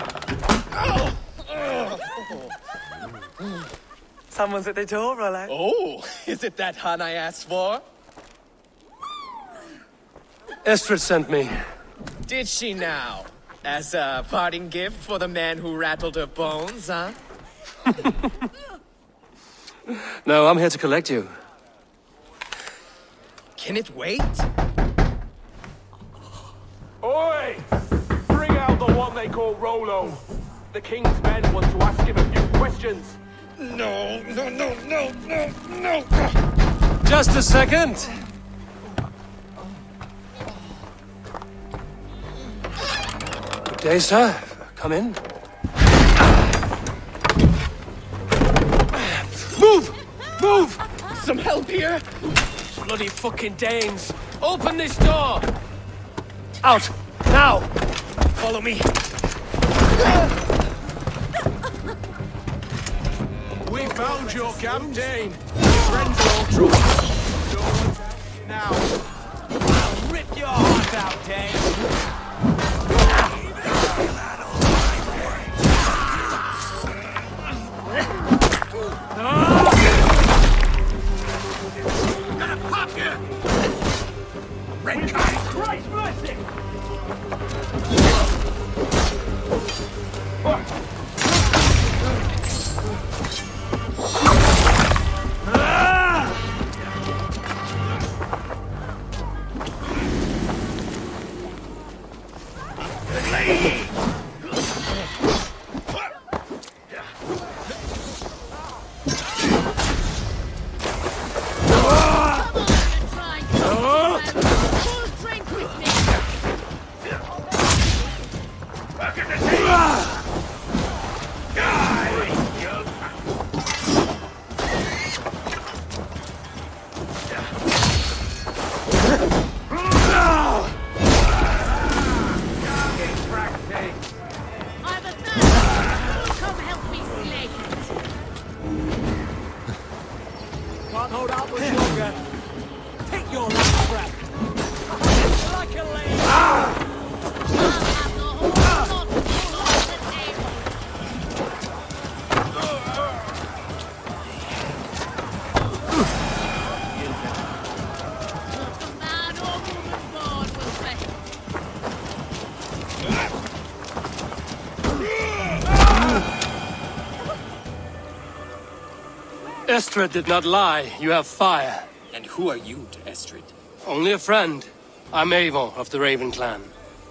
[SPEAKER 17] Someone's at the door, Rollo.
[SPEAKER 16] Oh, is it that hun I asked for?
[SPEAKER 10] Estrid sent me.
[SPEAKER 16] Did she now? As a parting gift for the man who rattled her bones, huh?
[SPEAKER 10] No, I'm here to collect you.
[SPEAKER 16] Can it wait?
[SPEAKER 17] Oi! Bring out the one they call Rolo. The king's men want to ask him a few questions.
[SPEAKER 16] No.
[SPEAKER 10] Just a second. Good day, sir. Come in. Move! Move!
[SPEAKER 16] Some help here?
[SPEAKER 10] Bloody fucking Danes! Open this door! Out! Now!
[SPEAKER 16] Follow me.
[SPEAKER 17] We found your captain. Friends are all trouble. Now.
[SPEAKER 9] I'll rip your heart out, Dane. Gonna pop you! Red kite! Christ mercy! Can't hold out much longer. Take your last breath. Like a lady.
[SPEAKER 10] Estrid did not lie. You have fire.
[SPEAKER 18] And who are you to Estrid?
[SPEAKER 10] Only a friend. I'm Eivor of the Raven clan.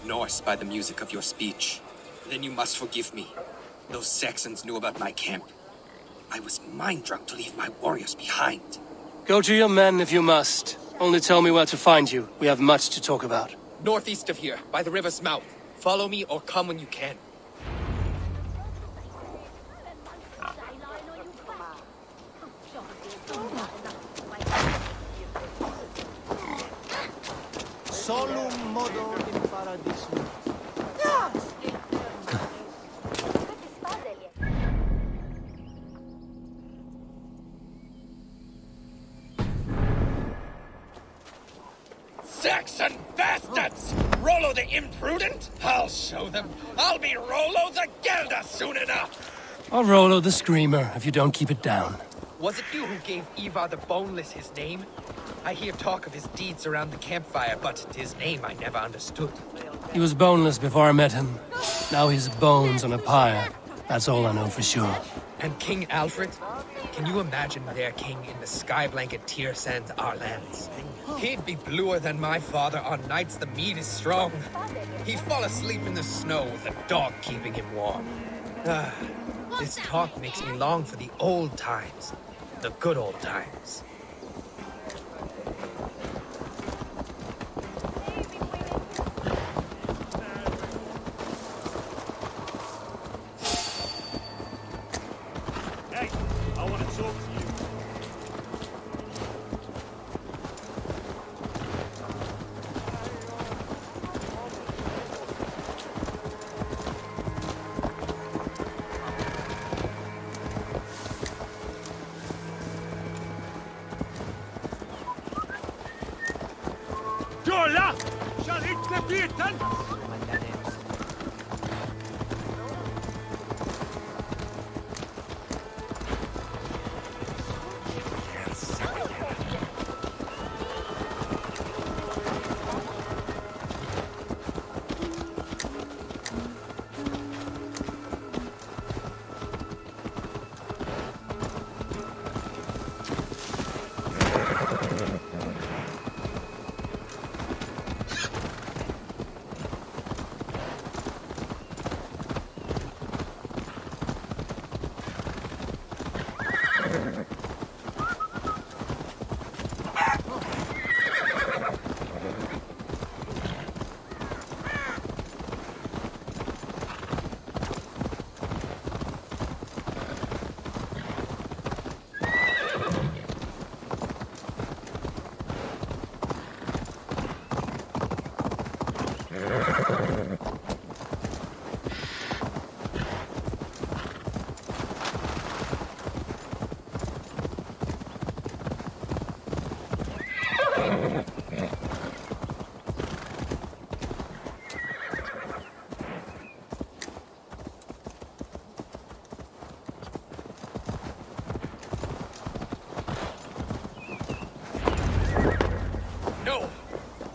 [SPEAKER 18] Norse by the music of your speech. Then you must forgive me. Those Saxons knew about my camp. I was mind-drunk to leave my warriors behind.
[SPEAKER 10] Go to your men if you must. Only tell me where to find you. We have much to talk about.
[SPEAKER 16] Northeast of here, by the river's mouth. Follow me or come when you can.
[SPEAKER 9] Solum modo in paradisum.
[SPEAKER 16] Saxon bastards! Rollo the imprudent? I'll show them. I'll be Rollo the Gelder soon enough!
[SPEAKER 10] I'll Rollo the Screamer if you don't keep it down.
[SPEAKER 16] Was it you who gave Eivor the Boneless his name? I hear talk of his deeds around the campfire, but his name I never understood.
[SPEAKER 10] He was boneless before I met him. Now he's bones on a pyre. That's all I know for sure.
[SPEAKER 16] And King Alfred? Can you imagine their king in the sky blanket tier sands our lands? He'd be bluer than my father on nights the meat is strong. He'd fall asleep in the snow with a dog keeping him warm. This talk makes me long for the old times. The good old times.
[SPEAKER 9] Hey, I want to talk to you. Jolla! Shall it be beaten?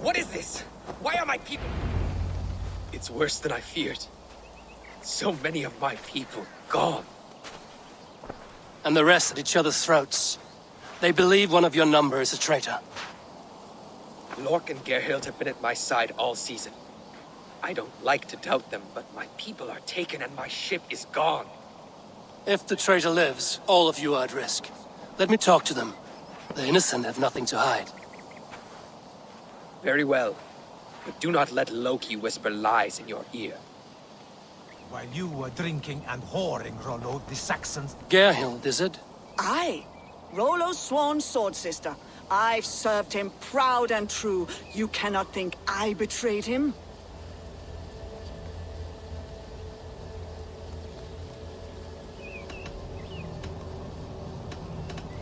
[SPEAKER 16] What is this? Why are my people... It's worse than I feared. So many of my people gone.
[SPEAKER 10] And the rest at each other's throats. They believe one of your number is a traitor.
[SPEAKER 16] Lork and Gerhild have been at my side all season. I don't like to doubt them, but my people are taken and my ship is gone.
[SPEAKER 10] If the traitor lives, all of you are at risk. Let me talk to them. The innocent have nothing to hide.
[SPEAKER 16] Very well. But do not let Loki whisper lies in your ear.
[SPEAKER 19] While you were drinking and whoring, Rollo, the Saxons...
[SPEAKER 10] Gerhild, is it?
[SPEAKER 20] Aye. Rollo's sworn sword sister. I've served him proud and true. You cannot think I betrayed him?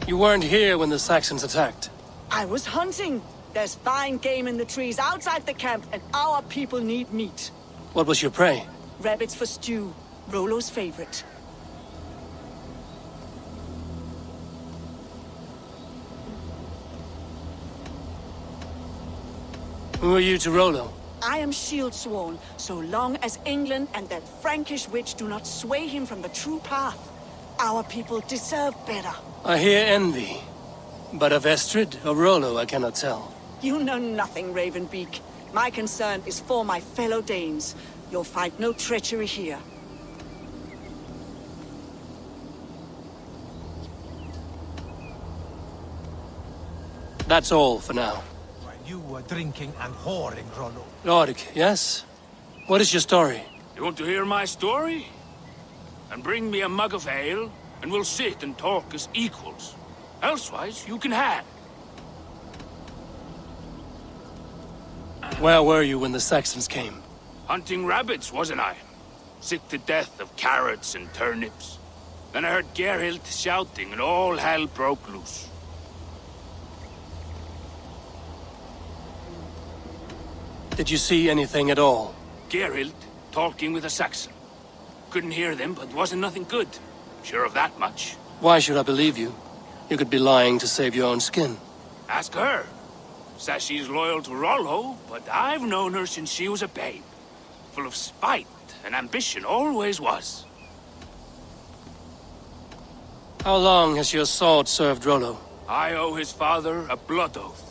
[SPEAKER 10] You weren't here when the Saxons attacked.
[SPEAKER 20] I was hunting. There's fine game in the trees outside the camp, and our people need meat.
[SPEAKER 10] What was your prey?
[SPEAKER 20] Rabbits for stew. Rollo's favorite.
[SPEAKER 10] Who are you to Rollo?
[SPEAKER 20] I am shield sworn, so long as England and that Frankish witch do not sway him from the true path. Our people deserve better.
[SPEAKER 10] I hear envy. But of Estrid or Rollo, I cannot tell.
[SPEAKER 20] You know nothing, Ravenbeak. My concern is for my fellow Danes. You'll find no treachery here.
[SPEAKER 10] That's all for now.
[SPEAKER 19] While you were drinking and whoring, Rollo.
[SPEAKER 10] Lord, yes? What is your story?
[SPEAKER 21] You want to hear my story? And bring me a mug of ale, and we'll sit and talk as equals. Elsewise, you can have.
[SPEAKER 10] Where were you when the Saxons came?
[SPEAKER 21] Hunting rabbits, wasn't I? Sick to death of carrots and turnips. Then I heard Gerhild shouting and all hell broke loose.
[SPEAKER 10] Did you see anything at all?
[SPEAKER 21] Gerhild talking with a Saxon. Couldn't hear them, but wasn't nothing good. Sure of that much.
[SPEAKER 10] Why should I believe you? You could be lying to save your own skin.
[SPEAKER 21] Ask her. Says she's loyal to Rollo, but I've known her since she was a babe. Full of spite and ambition, always was.
[SPEAKER 10] How long has your sword served Rollo?
[SPEAKER 21] I owe his father a blood oath.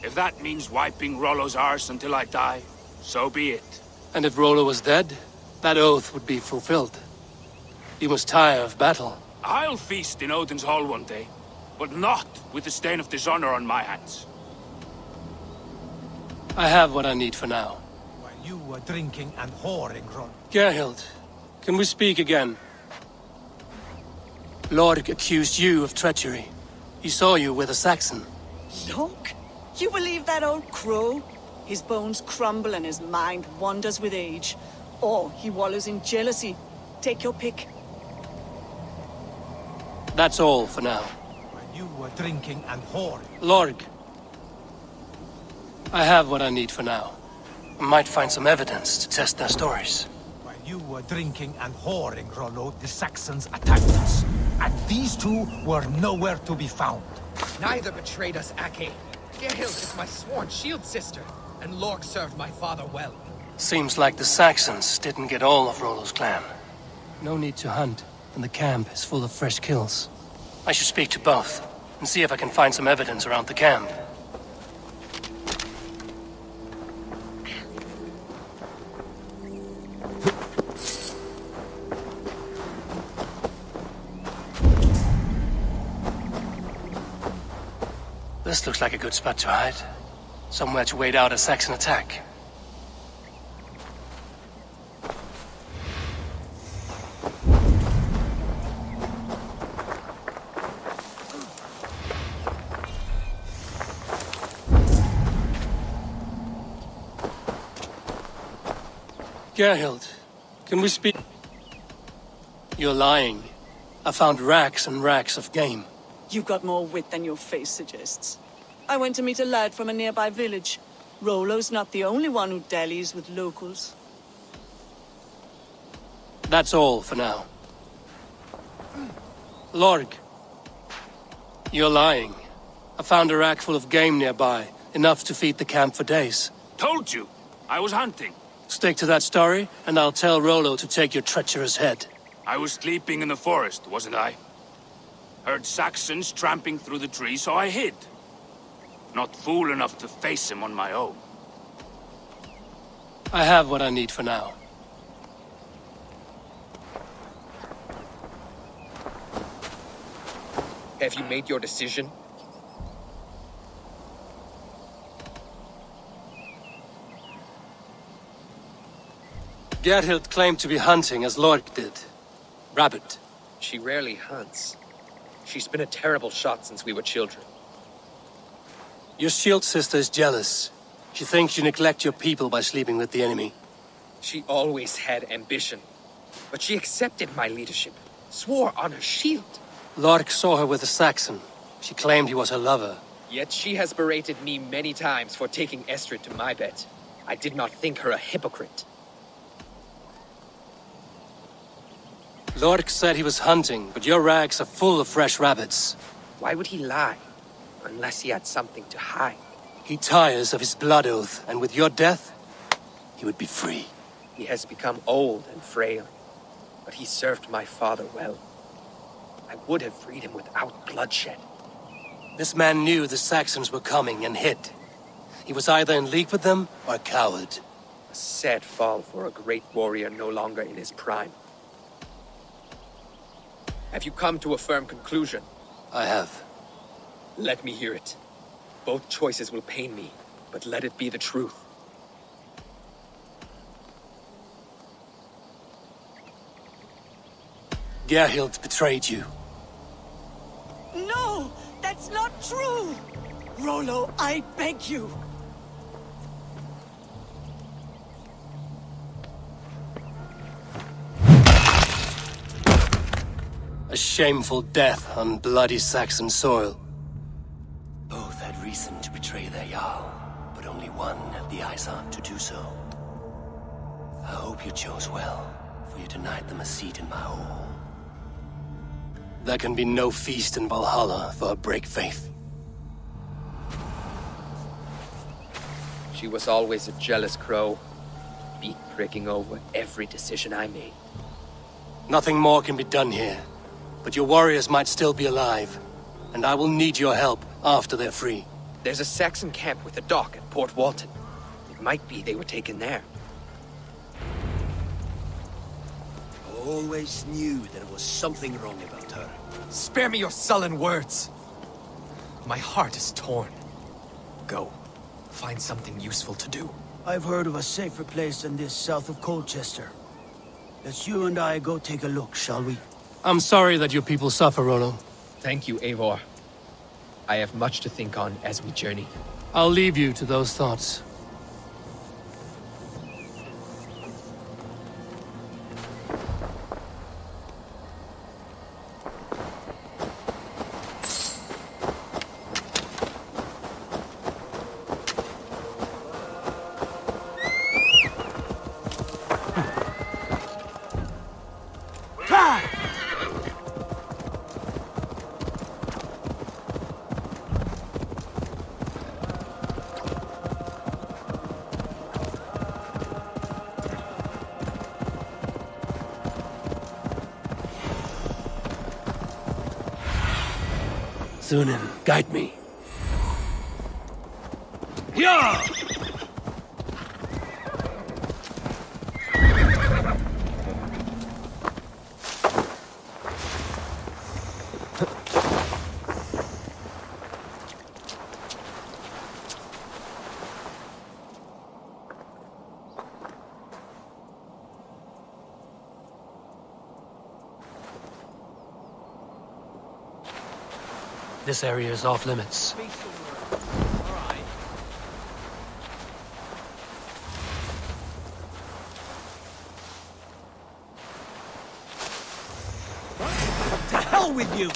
[SPEAKER 21] If that means wiping Rollo's arse until I die, so be it.
[SPEAKER 10] And if Rollo was dead, that oath would be fulfilled. You must tire of battle.
[SPEAKER 21] I'll feast in Odin's hall one day, but not with the stain of dishonor on my hands.
[SPEAKER 10] I have what I need for now.
[SPEAKER 19] While you were drinking and whoring, Rollo.
[SPEAKER 10] Gerhild, can we speak again? Lord accused you of treachery. He saw you with a Saxon.
[SPEAKER 20] Look, you believe that old crow? His bones crumble and his mind wanders with age. Or he wallows in jealousy. Take your pick.
[SPEAKER 10] That's all for now.
[SPEAKER 19] While you were drinking and whoring.
[SPEAKER 10] Lorg. I have what I need for now. I might find some evidence to test their stories.
[SPEAKER 19] While you were drinking and whoring, Rollo, the Saxons attacked us. And these two were nowhere to be found.
[SPEAKER 16] Neither betrayed us, Ake. Gerhild is my sworn shield sister, and Lork served my father well.
[SPEAKER 10] Seems like the Saxons didn't get all of Rollo's clan. No need to hunt, and the camp is full of fresh kills. I should speak to both, and see if I can find some evidence around the camp. This looks like a good spot to hide. Somewhere to wait out a Saxon attack. Gerhild, can we speak? You're lying. I found racks and racks of game.
[SPEAKER 20] You've got more wit than your face suggests. I went to meet a lad from a nearby village. Rollo's not the only one who dallies with locals.
[SPEAKER 10] That's all for now. Lorg, you're lying. I found a rack full of game nearby, enough to feed the camp for days.
[SPEAKER 21] Told you. I was hunting.
[SPEAKER 10] Stick to that story, and I'll tell Rollo to take your treacherous head.
[SPEAKER 21] I was sleeping in the forest, wasn't I? Heard Saxons tramping through the trees, so I hid. Not fool enough to face him on my own.
[SPEAKER 10] I have what I need for now.
[SPEAKER 16] Have you made your decision?
[SPEAKER 10] Gerhild claimed to be hunting as Lorg did. Rabbit.
[SPEAKER 16] She rarely hunts. She's been a terrible shot since we were children.
[SPEAKER 10] Your shield sister is jealous. She thinks you neglect your people by sleeping with the enemy.
[SPEAKER 16] She always had ambition. But she accepted my leadership. Swore on her shield.
[SPEAKER 10] Lorg saw her with a Saxon. She claimed he was her lover.
[SPEAKER 16] Yet she has berated me many times for taking Estrid to my bed. I did not think her a hypocrite.
[SPEAKER 10] Lorg said he was hunting, but your rags are full of fresh rabbits.
[SPEAKER 16] Why would he lie? Unless he had something to hide.
[SPEAKER 10] He tires of his blood oath, and with your death, he would be free.
[SPEAKER 16] He has become old and frail, but he served my father well. I would have freed him without bloodshed.
[SPEAKER 10] This man knew the Saxons were coming and hid. He was either in league with them or a coward.
[SPEAKER 16] A sad fall for a great warrior no longer in his prime. Have you come to a firm conclusion?
[SPEAKER 10] I have.
[SPEAKER 16] Let me hear it. Both choices will pain me, but let it be the truth.
[SPEAKER 10] Gerhild betrayed you.
[SPEAKER 20] No! That's not true! Rollo, I beg you!
[SPEAKER 10] A shameful death on bloody Saxon soil.
[SPEAKER 2] Both had reason to betray their Jarl, but only one had the eyesight to do so. I hope you chose well, for you denied them a seat in my hall.
[SPEAKER 10] There can be no feast in Valhalla for a break faith.
[SPEAKER 16] She was always a jealous crow, beak pricking over every decision I made.
[SPEAKER 10] Nothing more can be done here, but your warriors might still be alive, and I will need your help after they're free.
[SPEAKER 16] There's a Saxon camp with a dock at Port Walton. It might be they were taken there.
[SPEAKER 9] I always knew there was something wrong about her.
[SPEAKER 18] Spare me your sullen words. My heart is torn. Go. Find something useful to do.
[SPEAKER 9] I've heard of a safer place than this south of Colchester. Let's you and I go take a look, shall we?
[SPEAKER 10] I'm sorry that your people suffer, Rollo.
[SPEAKER 16] Thank you, Eivor. I have much to think on as we journey.
[SPEAKER 10] I'll leave you to those thoughts. Sunan, guide me.
[SPEAKER 9] Yeah!
[SPEAKER 10] This area is off limits.
[SPEAKER 9] To hell with you!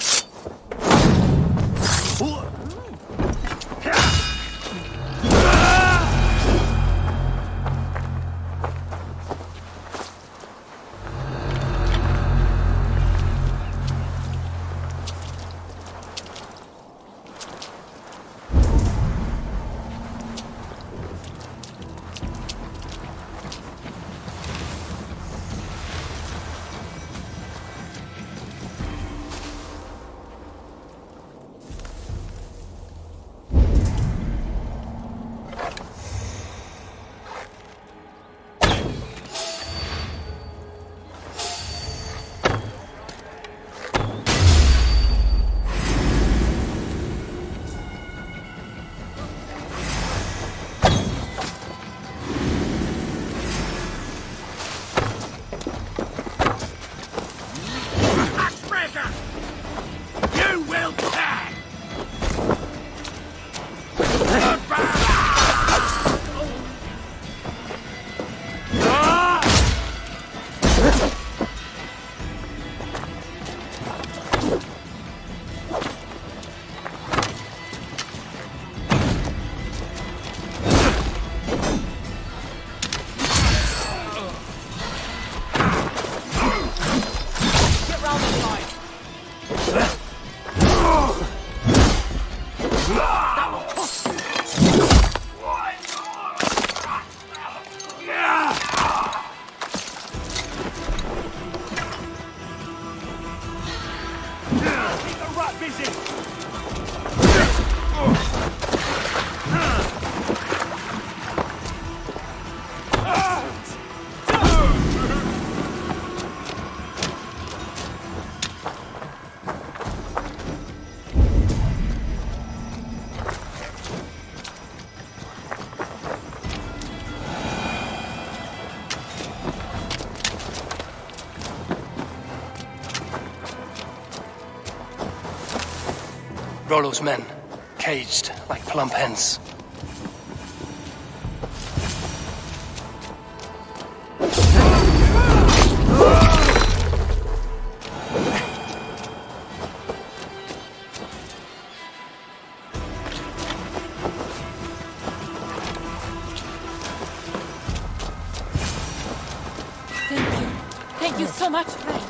[SPEAKER 10] Rollo's men, caged like plump hens.
[SPEAKER 6] Thank you so much, Ray.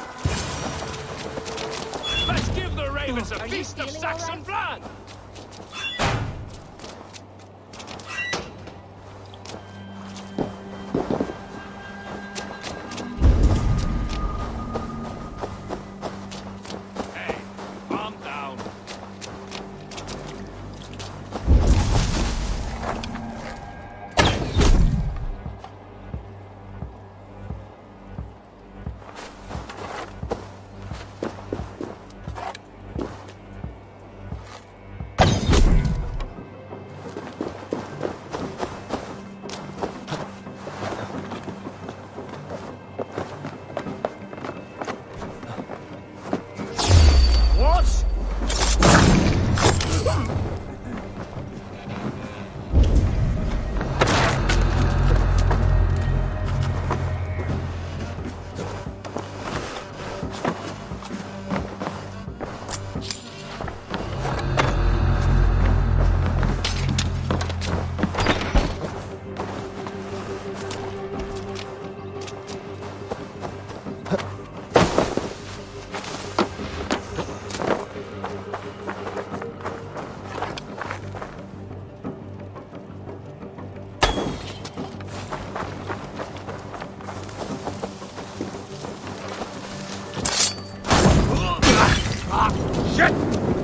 [SPEAKER 17] Let's give the ravens a feast of Saxon blood! Hey, calm down.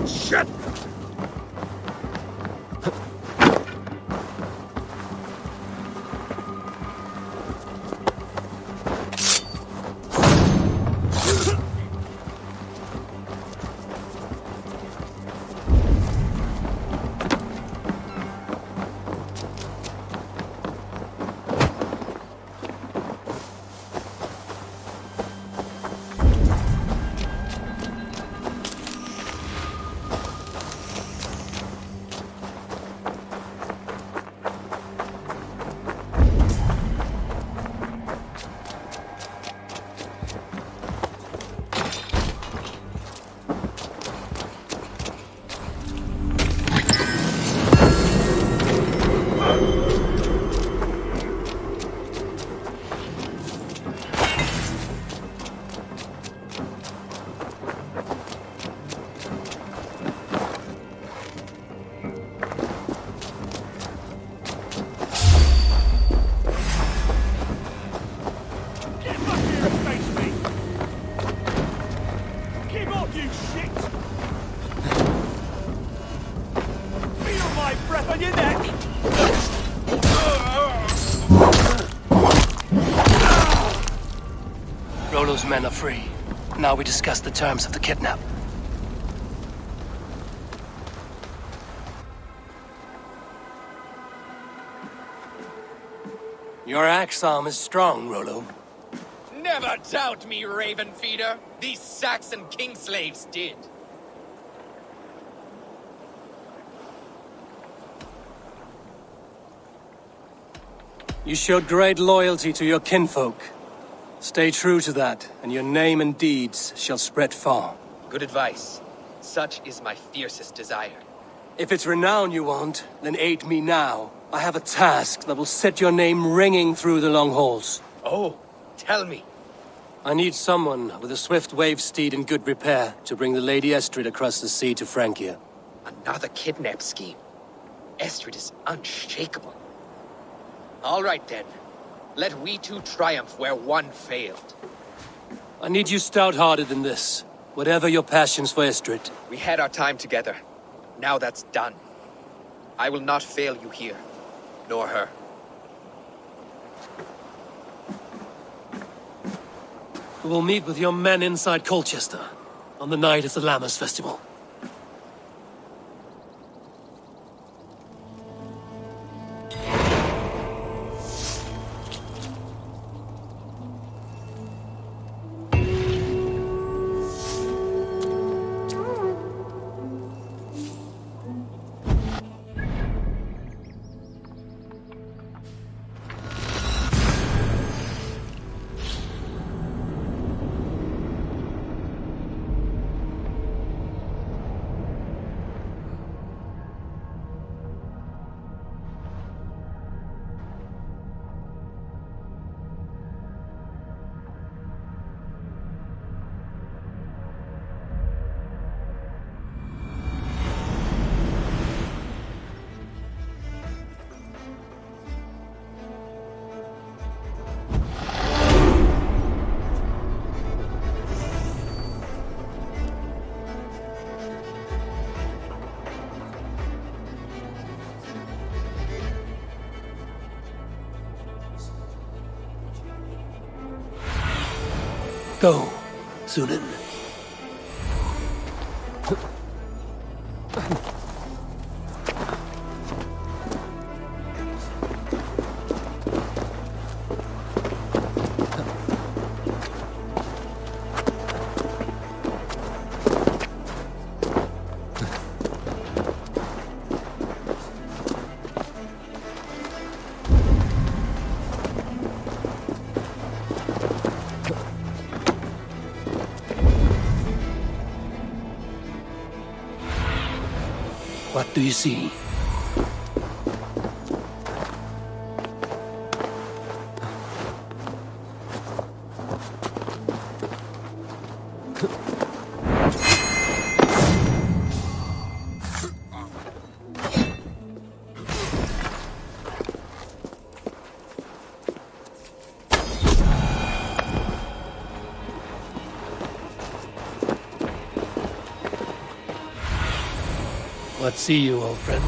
[SPEAKER 17] Shit! shit! Feel my breath on your neck!
[SPEAKER 10] Rollo's men are free. Now we discuss the terms of the kidnap. Your axe arm is strong, Rollo.
[SPEAKER 16] Never doubt me, Raven Feeder. These Saxon king slaves did.
[SPEAKER 10] You showed great loyalty to your kinfolk. Stay true to that, and your name and deeds shall spread far.
[SPEAKER 16] Good advice. Such is my fiercest desire.
[SPEAKER 10] If it's renown you want, then aid me now. I have a task that will set your name ringing through the long halls.
[SPEAKER 16] Oh, tell me.
[SPEAKER 10] I need someone with a swift wave steed in good repair to bring the Lady Estrid across the sea to Francia.
[SPEAKER 16] Another kidnap scheme. Estrid is unshakable. All right then. Let we two triumph where one failed.
[SPEAKER 10] I need you stout-hearted in this, whatever your passions for Estrid.
[SPEAKER 16] We had our time together. Now that's done. I will not fail you here, nor her.
[SPEAKER 10] We will meet with your men inside Colchester on the night of the Lammas Festival. Go, Sunan. What do you see? What see you, old friend?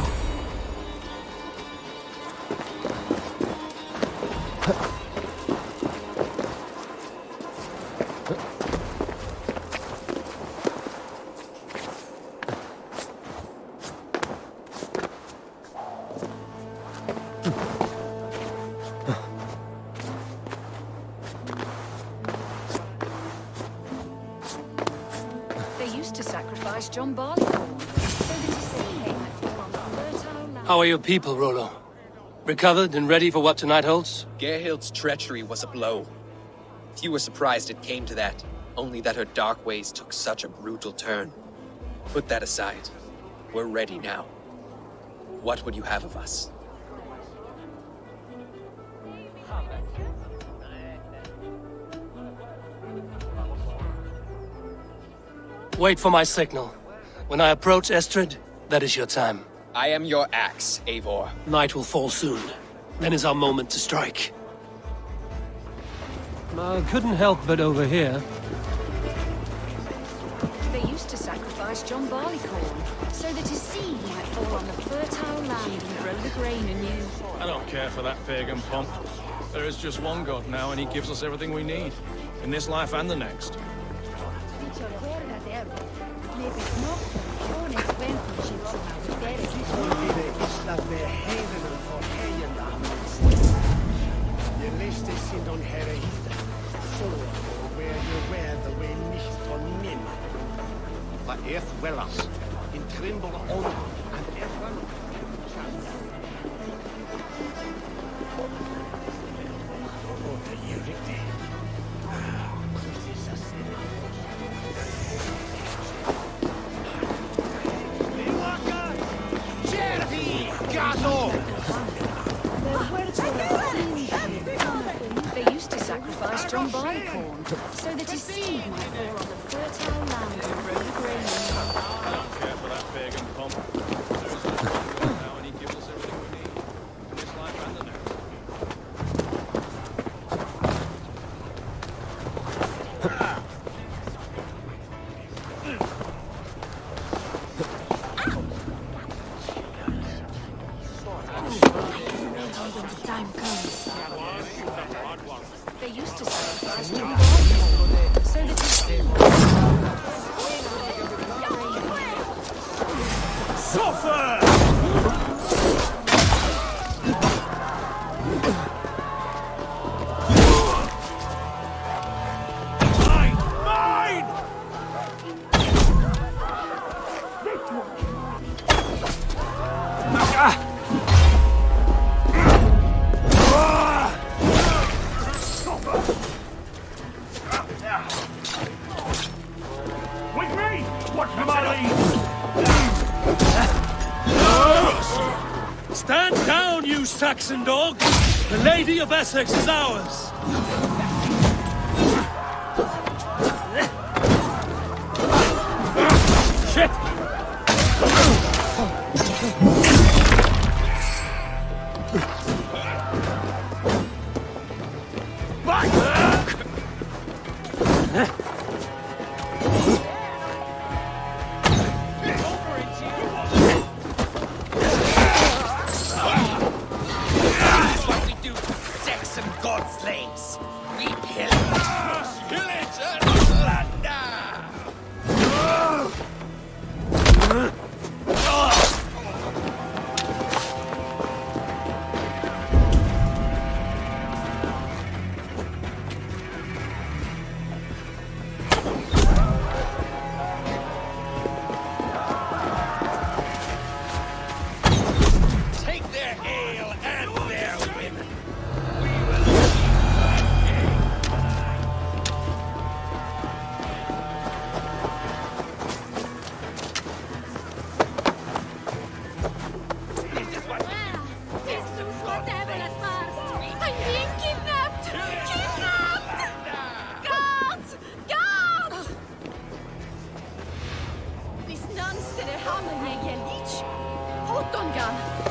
[SPEAKER 1] They used to sacrifice John Barleycorn, so that his seed might fall on fertile land.
[SPEAKER 10] How are your people, Rollo? Recovered and ready for what tonight holds?
[SPEAKER 16] Gerhild's treachery was a blow. Few were surprised it came to that, only that her dark ways took such a brutal turn. Put that aside. We're ready now. What would you have of us?
[SPEAKER 10] Wait for my signal. When I approach Estrid, that is your time.
[SPEAKER 16] I am your axe, Eivor.
[SPEAKER 10] Night will fall soon. Then is our moment to strike. Couldn't help but overhear.
[SPEAKER 1] They used used to sacrifice John Barleycorn, so that his seed might fall on the fertile land and grow the grain anew.
[SPEAKER 4] I don't care for that pagan pomp. There is just one God now, and he gives us everything we need. In this life and the next.
[SPEAKER 19] La earth wellas, in tremble on, and everyone... Oh, the Eureka.
[SPEAKER 1] They used to sacrifice John Barleycorn, so that his seed might fall on the fertile land and grow the grain.
[SPEAKER 4] I don't care for that pagan pomp. There is just one God now, and he gives us everything we need. In this life and the next.
[SPEAKER 6] When the time comes.
[SPEAKER 1] They used to sacrifice John Barleycorn, so that his seed might
[SPEAKER 17] Suffer! With me! Watch for my lead!
[SPEAKER 22] Stand down, you Saxon dogs! The Lady of Essex is ours! Shit!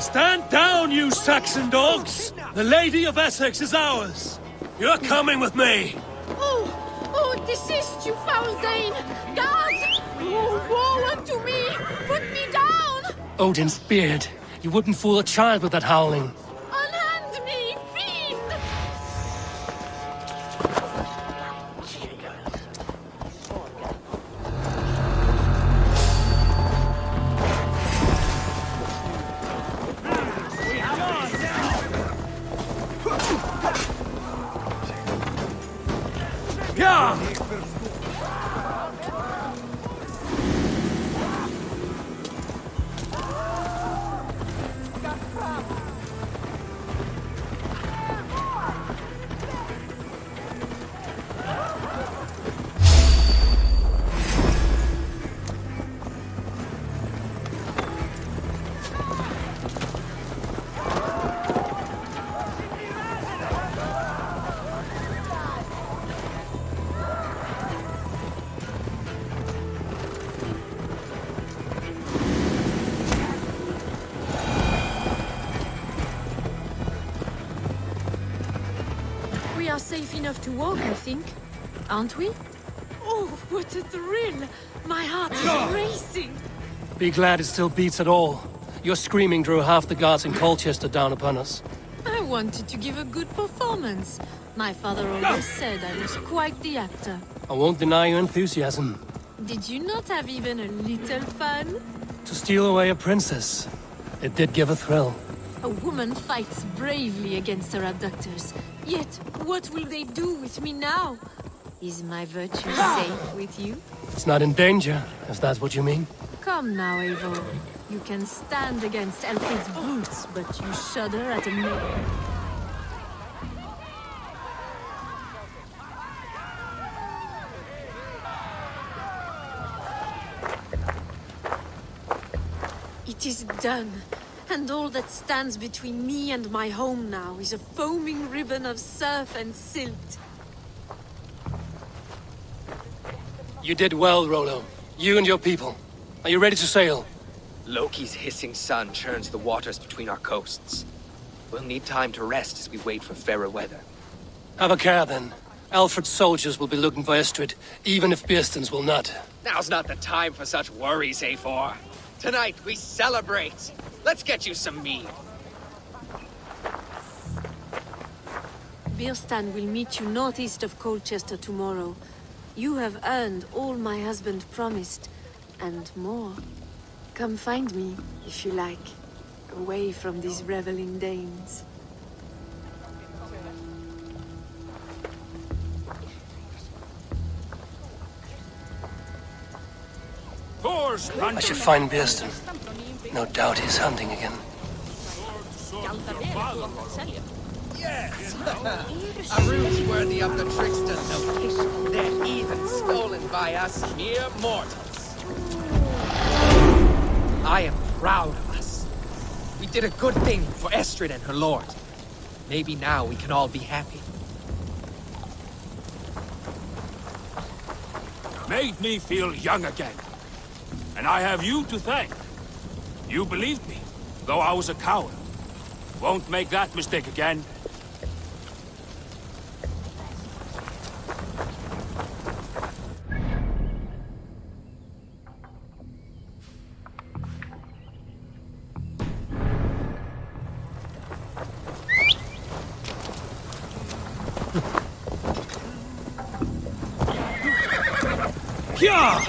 [SPEAKER 22] Stand down, you Saxon dogs! The Lady of Essex is ours! You're coming with me!
[SPEAKER 6] Oh, desist, you foul Dane! Guards! Oh, woe unto me! Put me down!
[SPEAKER 10] Odin's beard. You wouldn't fool a child with that howling.
[SPEAKER 6] Unhand me, fiend!
[SPEAKER 22] Yeah!
[SPEAKER 6] We are safe enough to walk, I think. Aren't we? Oh, what a thrill! My heart is racing!
[SPEAKER 10] Be glad it still beats at all. Your screaming drew half the guards in Colchester down upon us.
[SPEAKER 6] I wanted to give a good performance. My father always said I was quite the actor.
[SPEAKER 10] I won't deny your enthusiasm.
[SPEAKER 6] Did you not have even a little fun?
[SPEAKER 10] To steal away a princess, it did give a thrill.
[SPEAKER 6] A woman fights bravely against her abductors. Yet, what will they do with me now? Is my virtue safe with you?
[SPEAKER 10] It's not in danger, if that's what you mean.
[SPEAKER 6] Come now, Eivor. You can stand against Alfred's brutes, but you shudder at a maid. It is done. And all that stands between me and my home now is a foaming ribbon of surf and silt.
[SPEAKER 10] You did well, Rollo. You and your people. Are you ready to sail?
[SPEAKER 18] Loki's hissing sun churns the waters between our coasts. We'll need time to rest as we wait for fairer weather.
[SPEAKER 10] Have a care, then. Alfred's soldiers will be looking for Estrid, even if Bearstons will not.
[SPEAKER 18] Now's not the time for such worries, Eivor. Tonight, we celebrate. Let's get you some mead.
[SPEAKER 6] Birstan will meet you northeast of Colchester tomorrow. You have earned all my husband promised, and more. Come find me, if you like, away from these reveling Danes.
[SPEAKER 10] I should find Bearston. No doubt he's hunting again.
[SPEAKER 16] Yes! A ruse worthy of the trickster note. They're even stolen by us mere mortals. I am proud of us. We did a good thing for Estrid and her lord. Maybe now we can all be happy.
[SPEAKER 21] Made me feel young again. And I have you to thank. You believed me, though I was a coward. Won't make that mistake again.
[SPEAKER 22] Yeah!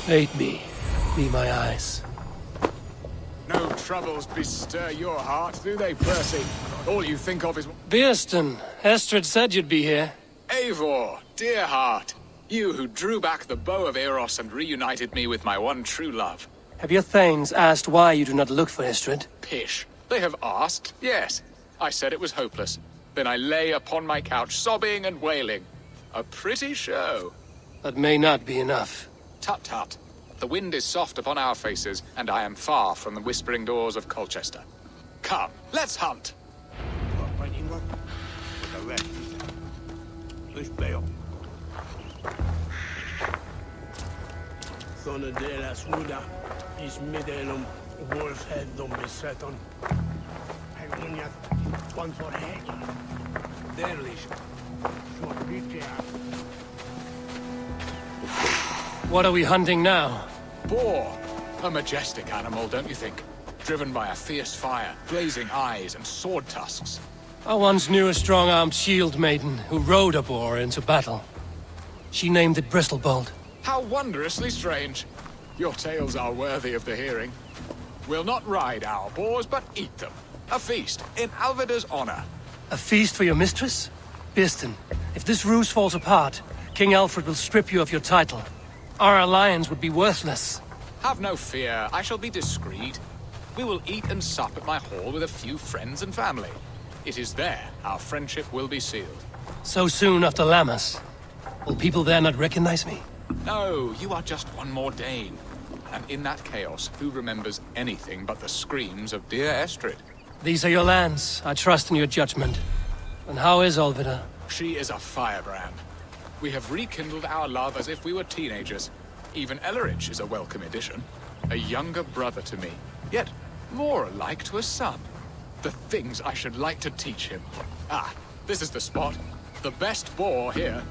[SPEAKER 10] Aid me. Be my eyes.
[SPEAKER 5] No troubles bestir your heart, do they, Percy? All you think of is...
[SPEAKER 10] Bearston, Estrid said you'd be here.
[SPEAKER 5] Eivor, dear heart. You who drew back the bow of Eros and reunited me with my one true love.
[SPEAKER 10] Have your thanes asked why you do not look for Estrid?
[SPEAKER 5] Pish. They have asked, yes. I said it was hopeless. Then I lay upon my couch, sobbing and wailing. A pretty show.
[SPEAKER 10] That may not be enough.
[SPEAKER 5] Tut tut. The wind is soft upon our faces, and I am far from the whispering doors of Colchester. Come, let's hunt.
[SPEAKER 3] Sånne delas ruda. Is midelum wolfhead dom beseton. Heguniat one for head. Derlish.
[SPEAKER 10] What are we hunting now?
[SPEAKER 5] Boar. A majestic animal, don't you think? Driven by a fierce fire, blazing eyes, and sword tusks.
[SPEAKER 10] I once knew a strong-armed shield maiden who rode a boar into battle. She named it Bristlebolt.
[SPEAKER 5] How wondrously strange. Your tales are worthy of the hearing. We'll not ride our boars, but eat them. A feast, in Alvida's honor.
[SPEAKER 10] A feast for your mistress? Birsten, if this ruse falls apart, King Alfred will strip you of your title. Our alliance would be worthless.
[SPEAKER 5] Have no fear, I shall be discreet. We will eat and sup at my hall with a few friends and family. It is there our friendship will be sealed.
[SPEAKER 10] So soon after Lammas? Will people there not recognize me?
[SPEAKER 5] No, you are just one more Dane. And in that chaos, who remembers anything but the screams of dear Estrid?
[SPEAKER 10] These are your lands. I trust in your judgment. And how is Olvida?
[SPEAKER 5] She is a firebrand. We have rekindled our love as if we were teenagers. Even Ellerich is a welcome addition. A younger brother to me, yet more alike to a son. The things I should like to teach him. Ah, this is the spot. The best boar here.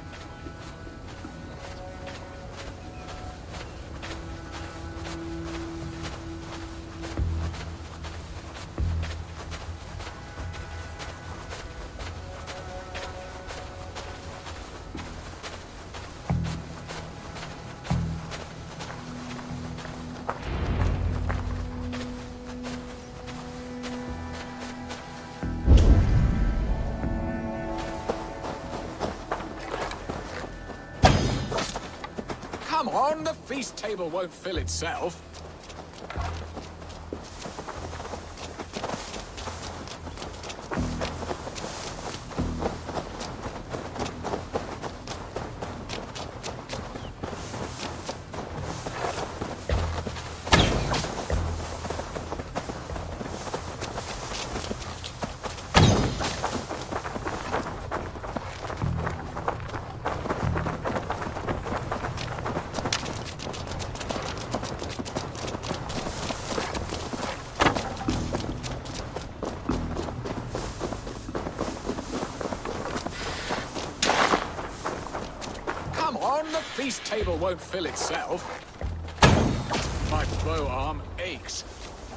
[SPEAKER 5] Come on, the feast table won't fill itself. The feast table won't fill itself. My bow arm aches.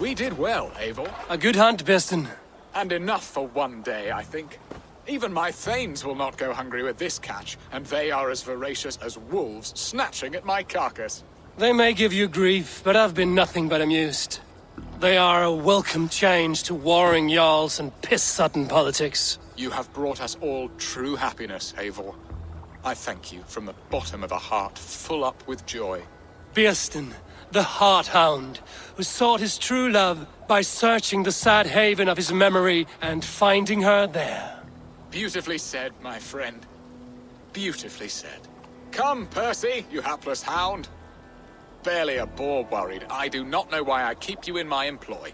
[SPEAKER 5] We did well, Eivor.
[SPEAKER 10] A good hunt, Birsten.
[SPEAKER 5] And enough for one day, I think. Even my thanes will not go hungry with this catch, and they are as voracious as wolves snatching at my carcass.
[SPEAKER 10] They may give you grief, but I've been nothing but amused. They are a welcome change to warring jarls and piss-sodden politics.
[SPEAKER 5] You have brought us all true happiness, Eivor. I thank you from the bottom of a heart full up with joy.
[SPEAKER 10] Birsten, the Heart-Hound, who sought his true love by searching the sad haven of his memory and finding her there.
[SPEAKER 5] Beautifully said, my friend. Beautifully said. Come, Percy, you hapless hound. Barely a boar worried. I do not know why I keep you in my employ.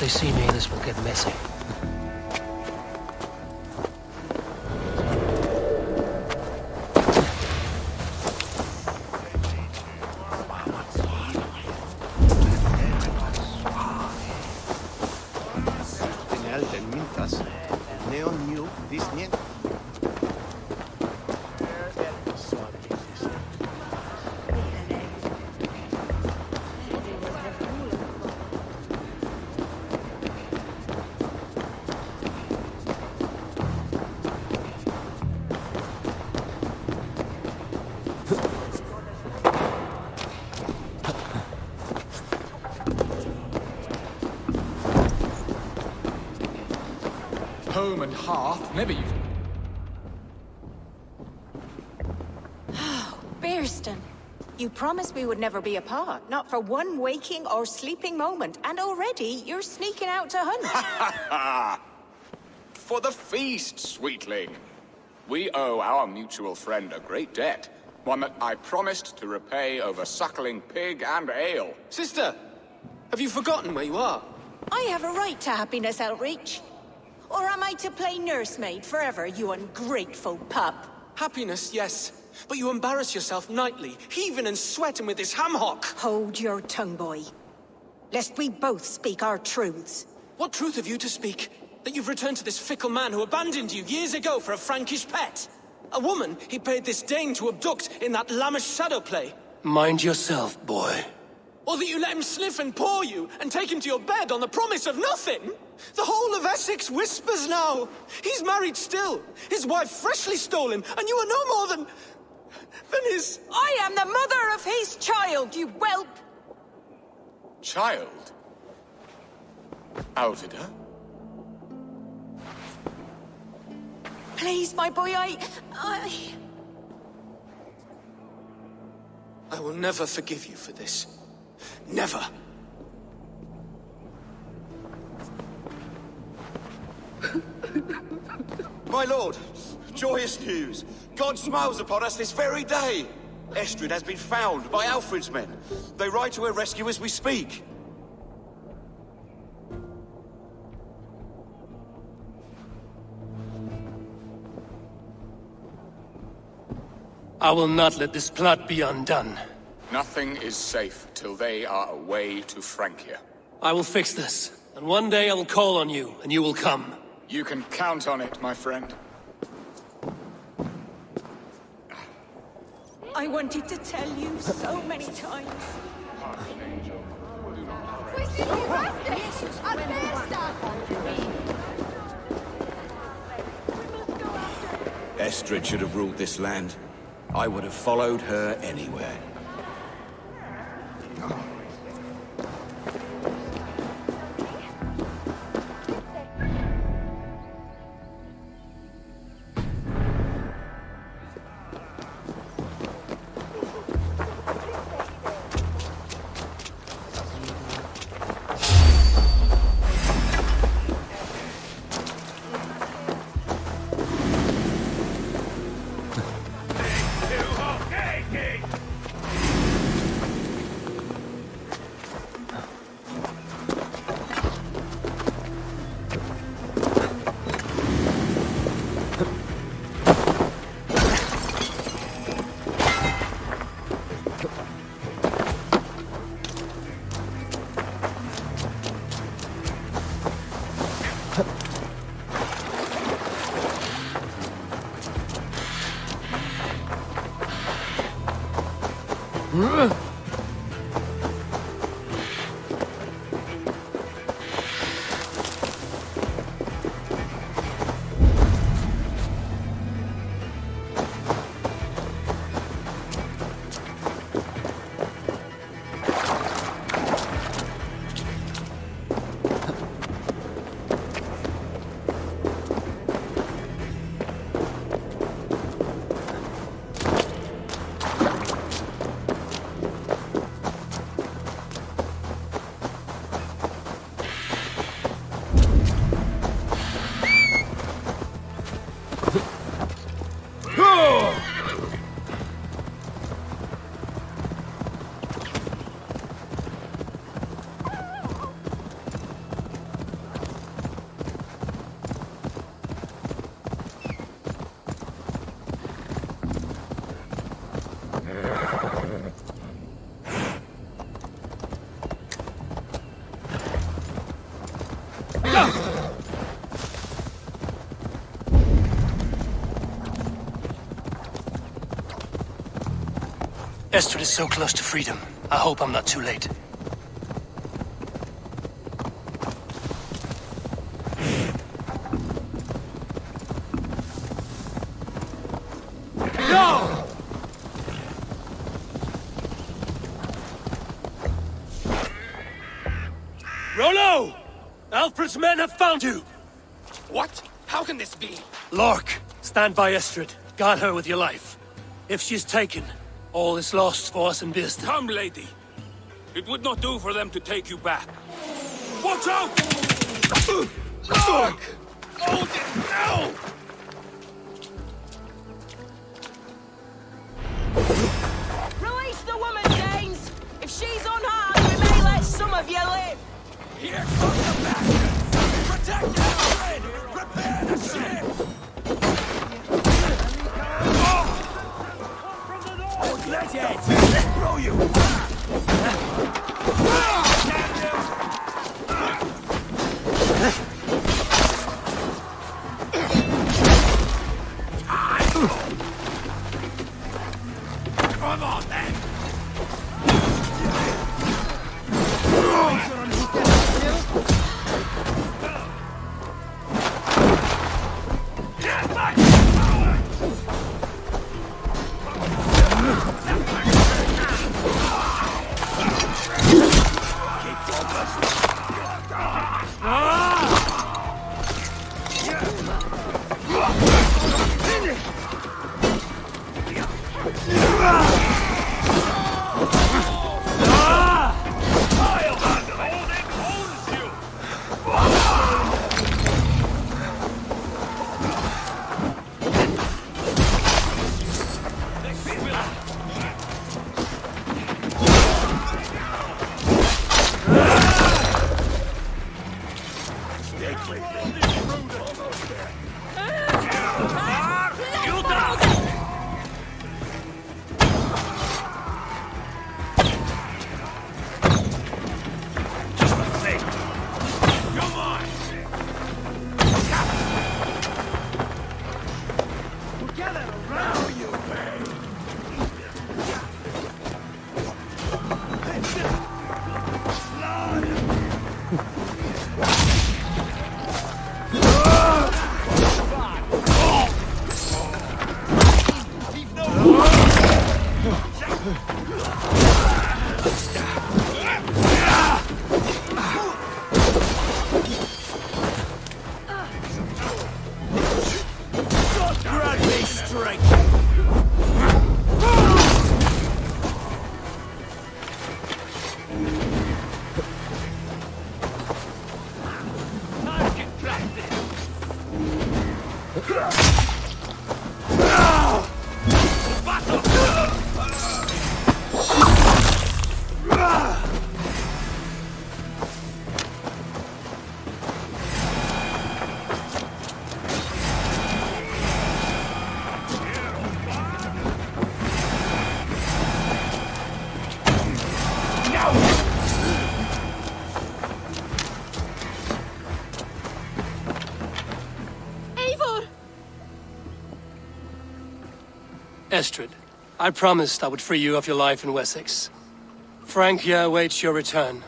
[SPEAKER 10] they see me, this will get messy.
[SPEAKER 5] Home and hearth never used.
[SPEAKER 14] Bearston, you promised we would never be apart, not for one waking or sleeping moment, and already you're sneaking out to hunt.
[SPEAKER 5] For the feast, sweetling. We owe our mutual friend a great debt, one that I promised to repay over suckling pig and ale.
[SPEAKER 12] Sister, have you forgotten where you are?
[SPEAKER 14] I have a right to happiness, Outreach. Or am I to play nursemaid forever, you ungrateful pup?
[SPEAKER 12] Happiness, yes. But you embarrass yourself nightly, heaving and sweating with this ham hock.
[SPEAKER 14] Hold your tongue, boy. Lest we both speak our truths.
[SPEAKER 12] What truth have you to speak? That you've returned to this fickle man who abandoned you years ago for a Frankish pet? A woman he paid this Dane to abduct in that lammish shadow play?
[SPEAKER 10] Mind yourself, boy.
[SPEAKER 12] Or that you let him sniff and paw you, and take him to your bed on the promise of nothing? The whole of Essex whispers now. He's married still, his wife freshly stolen, and you are no more than his...
[SPEAKER 14] I am the mother of his child, you whelp!
[SPEAKER 5] Child? Alvida?
[SPEAKER 14] Please, my boy, I
[SPEAKER 12] will never forgive you for this. Never.
[SPEAKER 11] My lord, joyous news. God smiles upon us this very day. Estrid has been found by Alfred's men. They ride to her rescue as we speak.
[SPEAKER 10] I will not let this plot be undone.
[SPEAKER 5] Nothing is safe till they are away to Francia.
[SPEAKER 10] I will fix this, and one day I will call on you, and you will come.
[SPEAKER 5] You can count on it, my friend.
[SPEAKER 14] I wanted to tell you so many times.
[SPEAKER 11] Estrid should have ruled this land. I would have followed her anywhere.
[SPEAKER 10] Estrid is so close to freedom. I hope I'm not too late.
[SPEAKER 22] No! Rollo! Alfred's men have found you!
[SPEAKER 21] What? How can this be?
[SPEAKER 22] Lork, stand by Estrid. Guard her with your life. If she's taken, all is lost for us in Bearston.
[SPEAKER 21] Come, lady. It would not do for them to take you back. Watch out!
[SPEAKER 22] Lork!
[SPEAKER 21] Hold it now!
[SPEAKER 8] Release the woman, James! If she's unharmed, we may let some of you live!
[SPEAKER 21] Here comes the bastards! Protect Alfred! Repair the ship!
[SPEAKER 3] Let it! Throw you!
[SPEAKER 21] Come on, then!
[SPEAKER 10] Estrid, I promised I would free you of your life in Wessex. Frank here awaits your return.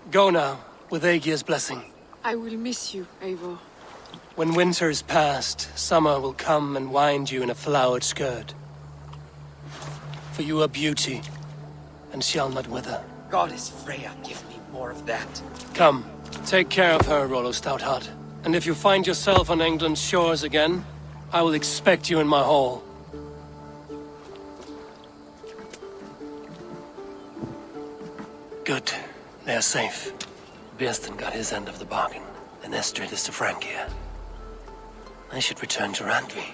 [SPEAKER 10] Go now, with Aegir's blessing.
[SPEAKER 6] I will miss you, Eivor.
[SPEAKER 10] When winter is past, summer will come and wind you in a flowered skirt. For you are beauty, and shall not wither.
[SPEAKER 18] Goddess Freya, give me more of that.
[SPEAKER 10] Come, take care of her, Rollo Stoutheart. And if you find yourself on England's shores again, I will expect you in my hall. Good. They are safe. Bearston got his end of the bargain, and Estrid is to Frank here. I should return to Randvi.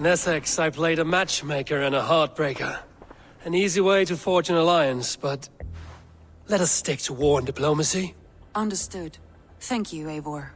[SPEAKER 10] In Essex, I played a matchmaker and a heartbreaker. An easy way to forge an alliance, but... let us stick to war and diplomacy.
[SPEAKER 13] Understood. Thank you, Eivor.